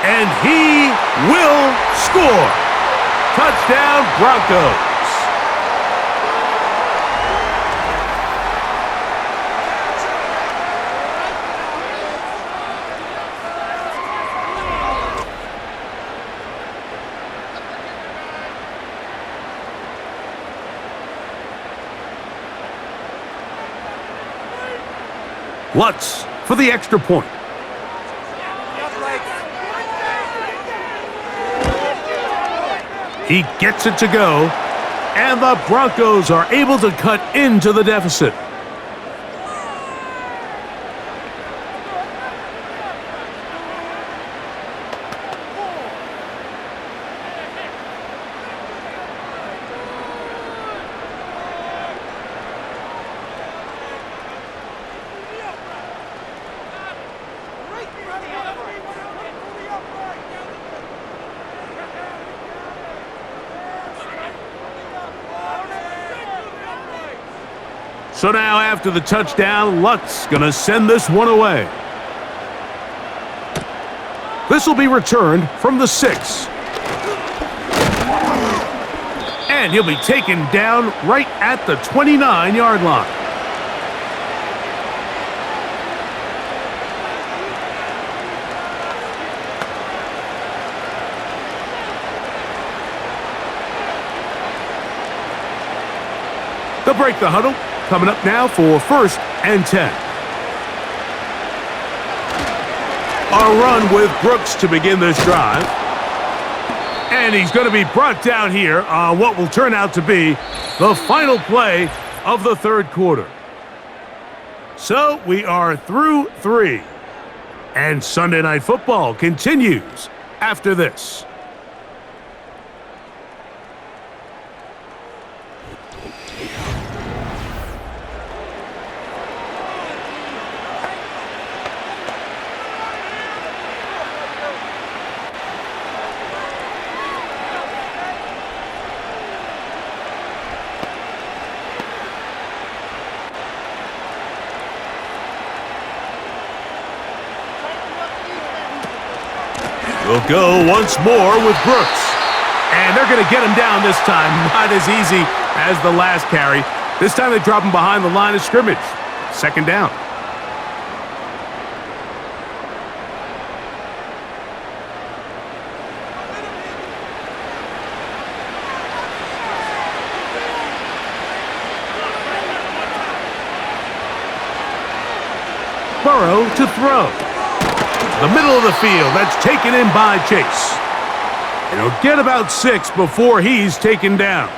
And he will score. Touchdown, Broncos. Lutz for the extra point. He gets it to go, and the Broncos are able to cut into the deficit. So now after the touchdown, Luck's going to send this one away. This will be returned from the 6. And he'll be taken down right at the 29-yard line. They'll break the huddle. Coming up now for 1st and 10. A run with Brooks to begin this drive. And he's going to be brought down here on what will turn out to be the final play of the 3rd quarter. So we are through 3. And Sunday Night Football continues after this. We'll go once more with Brooks. And they're going to get him down this time. Not as easy as the last carry. This time they drop him behind the line of scrimmage. 2nd down. Burrow to throw. The middle of the field, that's taken in by Chase. And he'll get about 6 before he's taken down.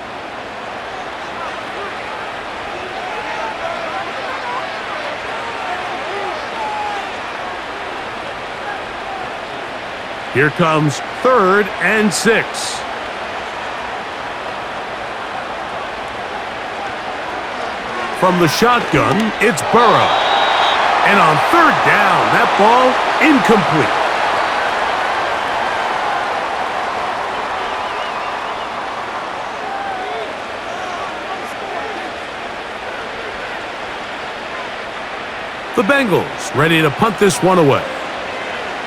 Here comes 3rd and 6. From the shotgun, it's Burrow. And on 3rd down, that ball incomplete. The Bengals ready to punt this one away.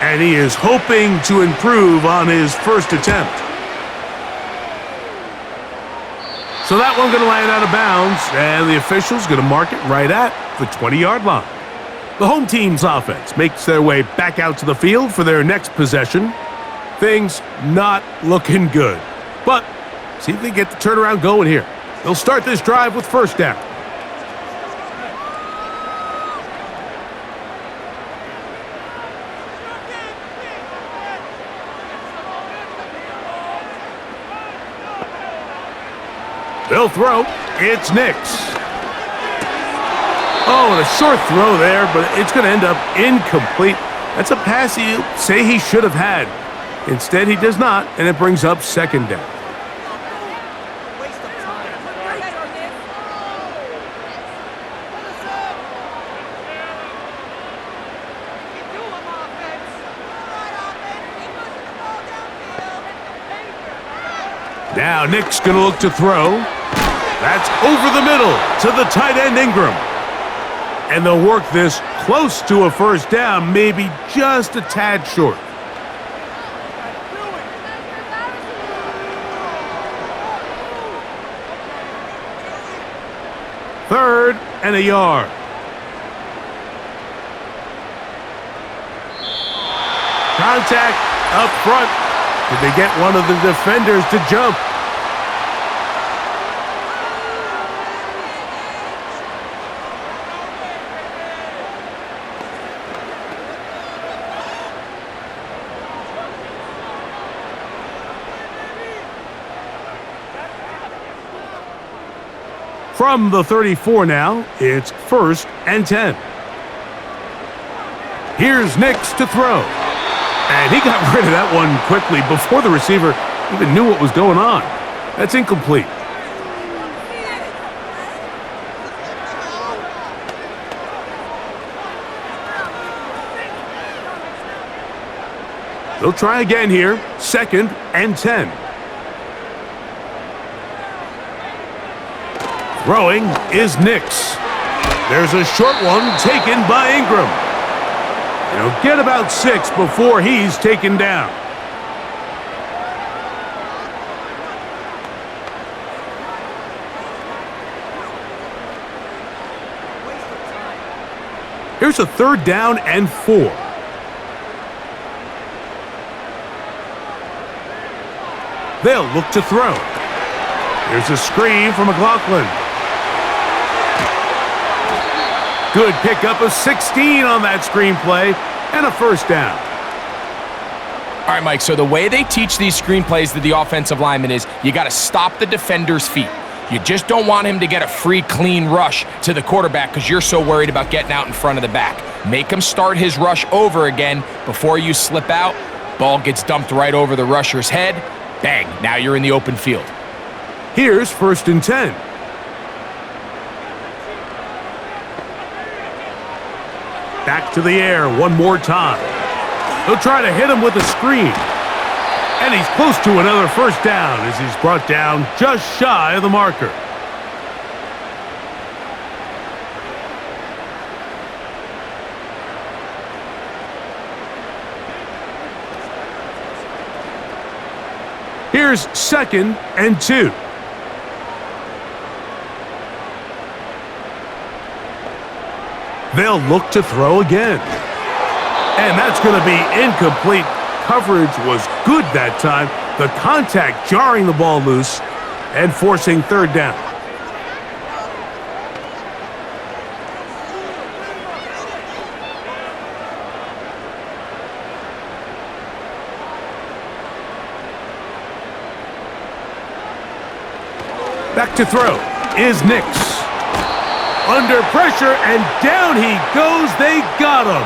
And he is hoping to improve on his first attempt. So that one going to land out of bounds, and the official's going to mark it right at the 20-yard line. The home team's offense makes their way back out to the field for their next possession. Things not looking good. But see if they get the turnaround going here. They'll start this drive with 1st down. They'll throw. It's Nix. Oh, and a short throw there, but it's going to end up incomplete. That's a pass you say he should have had. Instead, he does not, and it brings up 2nd down. Now Nick's going to look to throw. That's over the middle to the tight end Ingram. And they'll work this close to a 1st down, maybe just a tad short. Third and a yard. Contact up front. Did they get one of the defenders to jump? From the 34 now, it's 1st and 10. Here's Nix to throw. And he got rid of that one quickly before the receiver even knew what was going on. That's incomplete. They'll try again here, 2nd and 10. Throwing is Nix. There's a short one taken by Ingram. He'll get about 6 before he's taken down. Here's a 3rd down and 4. They'll look to throw. Here's a screen from McLaughlin. Good pickup of 16 on that screenplay and a 1st down. All right, Mike, so the way they teach these screenplays to the offensive lineman is you got to stop the defender's feet. You just don't want him to get a free, clean rush to the quarterback because you're so worried about getting out in front of the back. Make him start his rush over again before you slip out. Ball gets dumped right over the rusher's head. Bang, now you're in the open field. Here's 1st and 10. Back to the air one more time. He'll try to hit him with a screen. And he's close to another 1st down as he's brought down just shy of the marker. Here's 2nd and 2. They'll look to throw again. And that's going to be incomplete. Coverage was good that time. The contact jarring the ball loose and forcing 3rd down. Back to throw is Nix. Under pressure, and down he goes. They got him.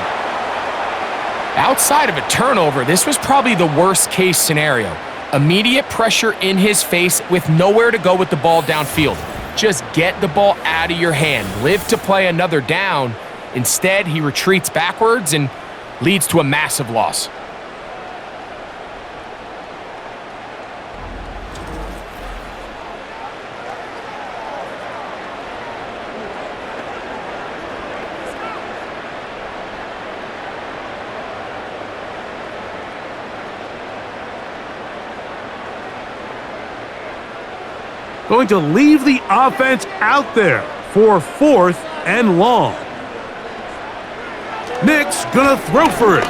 Outside of a turnover, this was probably the worst-case scenario. Immediate pressure in his face with nowhere to go with the ball downfield. Just get the ball out of your hand. Live to play another down. Instead, he retreats backwards and leads to a massive loss. Going to leave the offense out there for 4th and long. Nix gonna throw for it.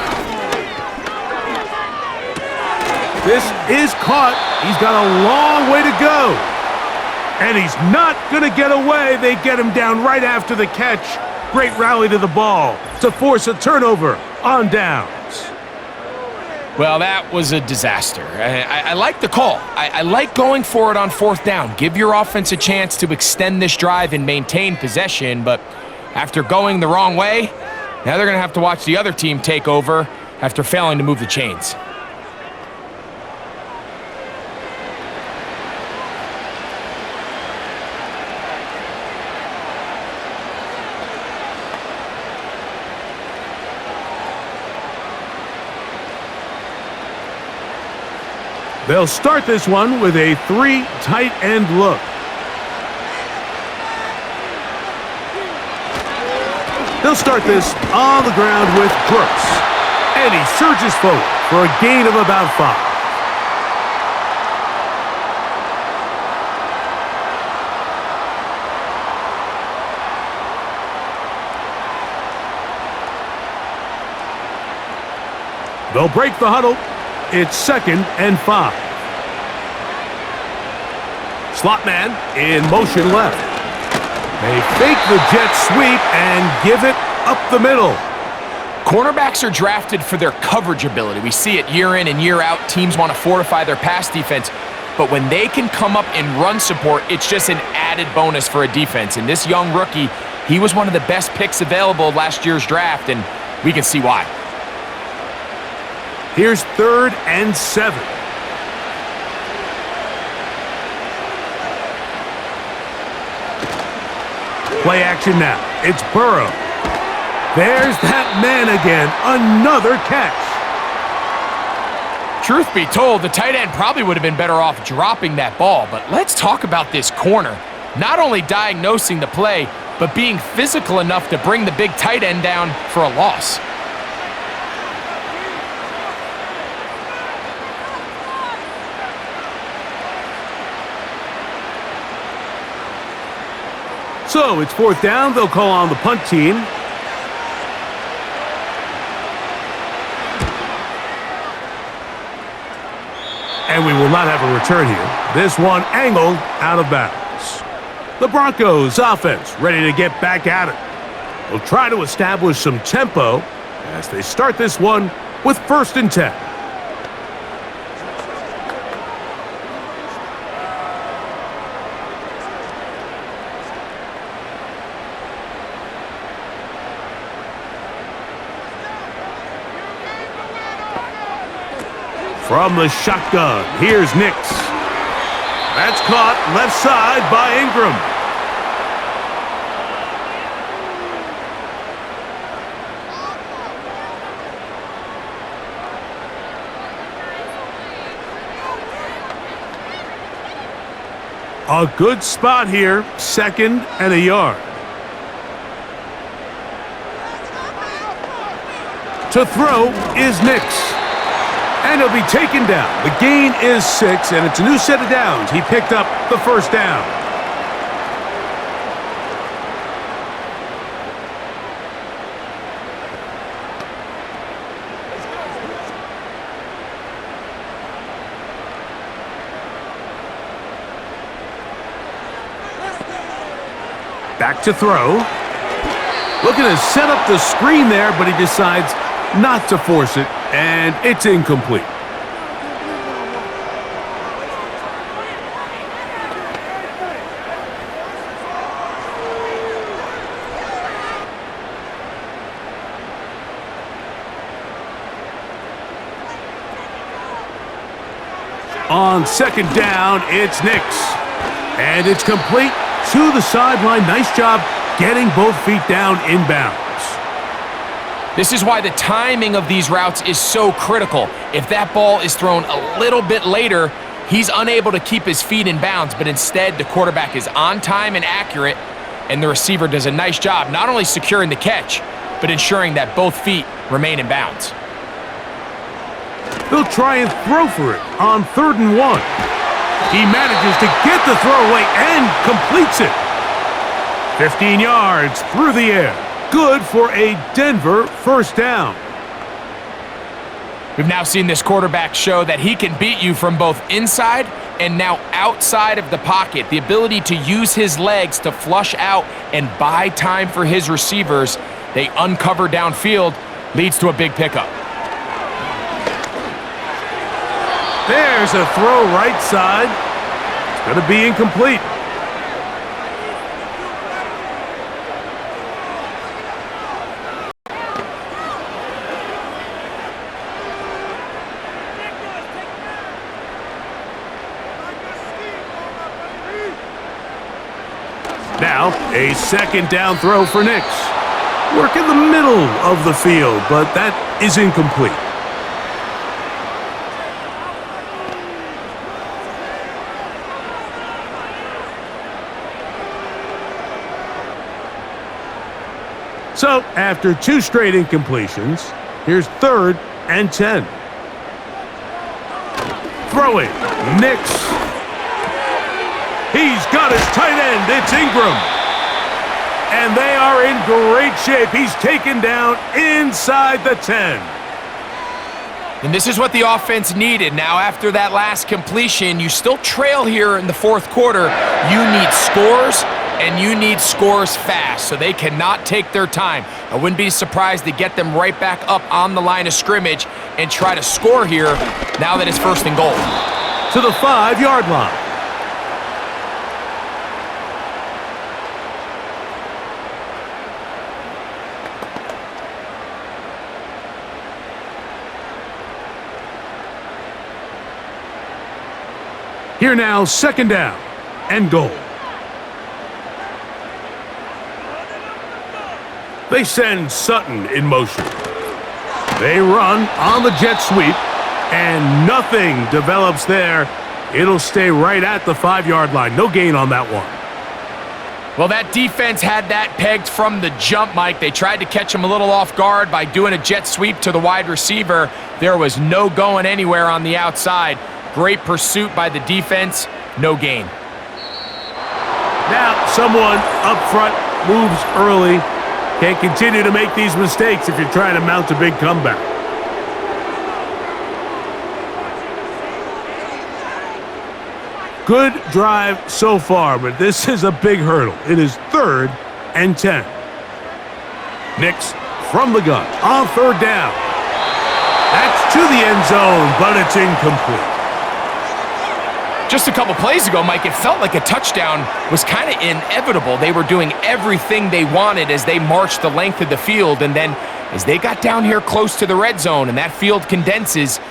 This is caught. He's got a long way to go. And he's not gonna get away. They get him down right after the catch. Great rally to the ball to force a turnover on downs. Well, that was a disaster. I like the call. I like going for it on 4th down. Give your offense a chance to extend this drive and maintain possession, but after going the wrong way, now they're going to have to watch the other team take over after failing to move the chains. They'll start this one with a 3 tight end look. They'll start this on the ground with Brooks. And he surges forward for a gain of about 5. They'll break the huddle. It's 2nd and 5. Slot man in motion left. They fake the jet sweep and give it up the middle. Cornerbacks are drafted for their coverage ability. We see it year in and year out. Teams want to fortify their pass defense. But when they can come up and run support, it's just an added bonus for a defense. And this young rookie, he was one of the best picks available last year's draft, and we can see why. Here's 3rd and 7. Play action now. It's Burrow. There's that man again. Another catch. Truth be told, the tight end probably would have been better off dropping that ball. But let's talk about this corner. Not only diagnosing the play, but being physical enough to bring the big tight end down for a loss. So it's 4th down. They'll call on the punt team. And we will not have a return here. This one angled out of bounds. The Broncos offense ready to get back at it. Will try to establish some tempo as they start this one with 1st and 10. From the shotgun, here's Nix. That's caught left side by Ingram. A good spot here, 2nd and a yard. To throw is Nix. And he'll be taken down. The gain is 6, and it's a new set of downs. He picked up the 1st down. Back to throw. Looking to set up the screen there, but he decides not to force it, and it's incomplete. On 2nd down, it's Nix. And it's complete to the sideline. Nice job getting both feet down inbounds. This is why the timing of these routes is so critical. If that ball is thrown a little bit later, he's unable to keep his feet in bounds, but instead the quarterback is on time and accurate, and the receiver does a nice job not only securing the catch, but ensuring that both feet remain in bounds. They'll try and throw for it on 3rd and 1. He manages to get the throw away and completes it. 15 yards through the air. Good for a Denver 1st down. We've now seen this quarterback show that he can beat you from both inside and now outside of the pocket. The ability to use his legs to flush out and buy time for his receivers. They uncover downfield, leads to a big pickup. There's a throw right side. It's going to be incomplete. Now, a 2nd down throw for Nix. Work in the middle of the field, but that is incomplete. So, after 2 straight incompletions, here's 3rd and 10. Throwing, Nix. He's got his tight end. It's Ingram. And they are in great shape. He's taken down inside the 10. And this is what the offense needed. Now, after that last completion, you still trail here in the 4th quarter. You need scores, and you need scores fast, so they cannot take their time. I wouldn't be surprised to get them right back up on the line of scrimmage and try to score here now that it's 1st and goal. To the 5-yard line. Here now, 2nd down and goal. They send Sutton in motion. They run on the jet sweep, and nothing develops there. It'll stay right at the 5-yard line. No gain on that one. Well, that defense had that pegged from the jump, Mike. They tried to catch him a little off guard by doing a jet sweep to the wide receiver. There was no going anywhere on the outside. Great pursuit by the defense. No gain. Now someone up front moves early. Can't continue to make these mistakes if you're trying to mount a big comeback. Good drive so far, but this is a big hurdle. It is 3rd and 10. Nix from the gun on 3rd down. That's to the end zone, but it's incomplete. Just a couple plays ago, Mike, it felt like a touchdown was kind of inevitable. They were doing everything they wanted as they marched the length of the field, and then as they got down here close to the red zone and that field condenses,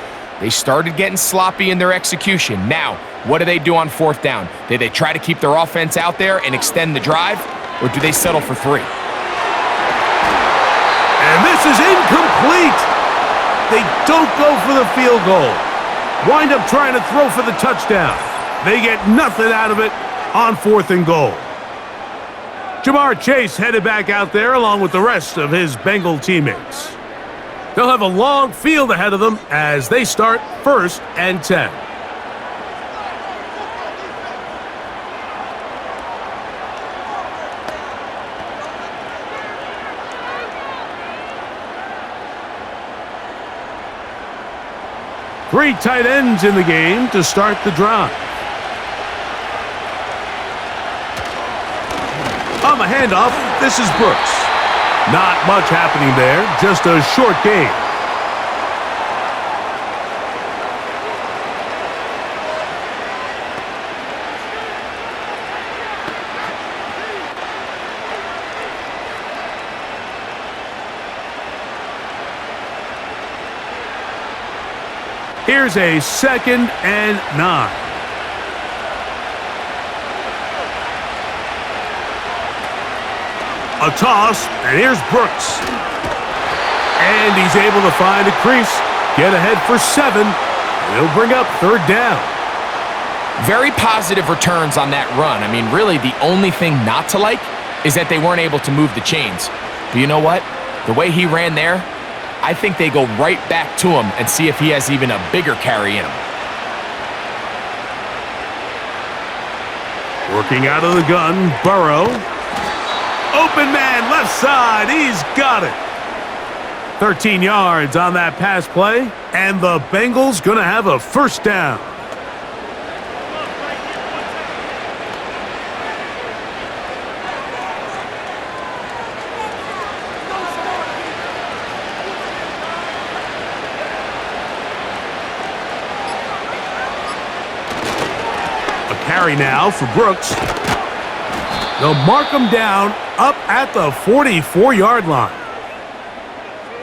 they started getting sloppy in their execution. Now, what do they do on 4th down? Do they try to keep their offense out there and extend the drive, or do they settle for 3? And this is incomplete. They don't go for the field goal. Wind up trying to throw for the touchdown. They get nothing out of it on 4th and goal. Jamar Chase headed back out there along with the rest of his Bengal teammates. They'll have a long field ahead of them as they start 1st and 10. Three tight ends in the game to start the drive. On the handoff, this is Brooks. Not much happening there, just a short gain. Here's a 2nd and 9. A toss, and here's Brooks. And he's able to find a crease, get ahead for 7. He'll bring up 3rd down. Very positive returns on that run. I mean, really, the only thing not to like is that they weren't able to move the chains. But you know what? The way he ran there, I think they go right back to him and see if he has even a bigger carry in him. Working out of the gun, Burrow. Open man, left side, he's got it. 13 yards on that pass play, and the Bengals gonna have a 1st down. Carry now for Brooks. They'll mark him down up at the 44-yard line.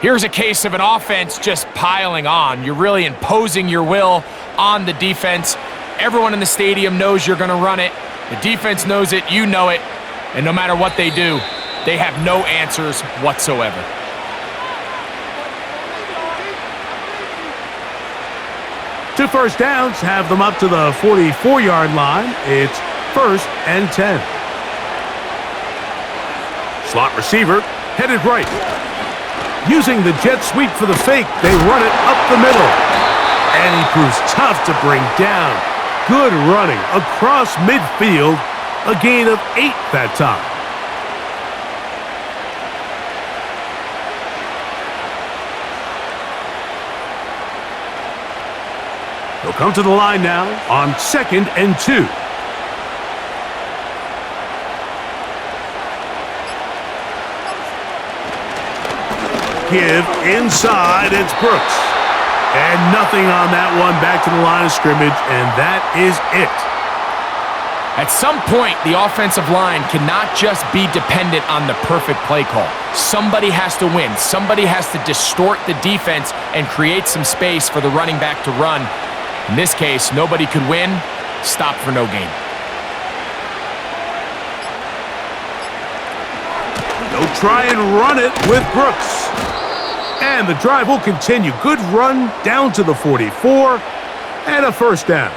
Here's a case of an offense just piling on. You're really imposing your will on the defense. Everyone in the stadium knows you're going to run it. The defense knows it, you know it, and no matter what they do, they have no answers whatsoever. Two 1st downs have them up to the 44-yard line. It's 1st and 10. Slot receiver headed right. Using the jet sweep for the fake, they run it up the middle. And he proves tough to bring down. Good running across midfield. A gain of 8 that time. They'll come to the line now on 2nd and 2. Give inside, it's Brooks. And nothing on that one, back to the line of scrimmage, and that is it. At some point, the offensive line cannot just be dependent on the perfect play call. Somebody has to win. Somebody has to distort the defense and create some space for the running back to run. In this case, nobody could win. Stop for no gain. They'll try and run it with Brooks. And the drive will continue. Good run down to the 44 and a 1st down.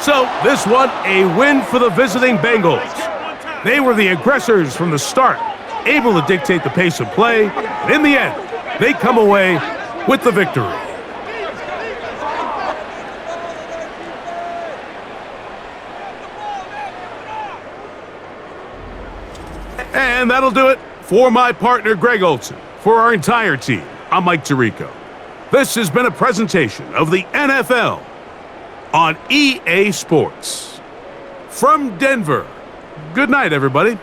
So this one, a win for the visiting Bengals. They were the aggressors from the start, able to dictate the pace of play, and in the end, they come away with the victory. And that'll do it for my partner, Greg Olson. For our entire team, I'm Mike Tirico. This has been a presentation of the NFL on EA Sports. From Denver, good night, everybody.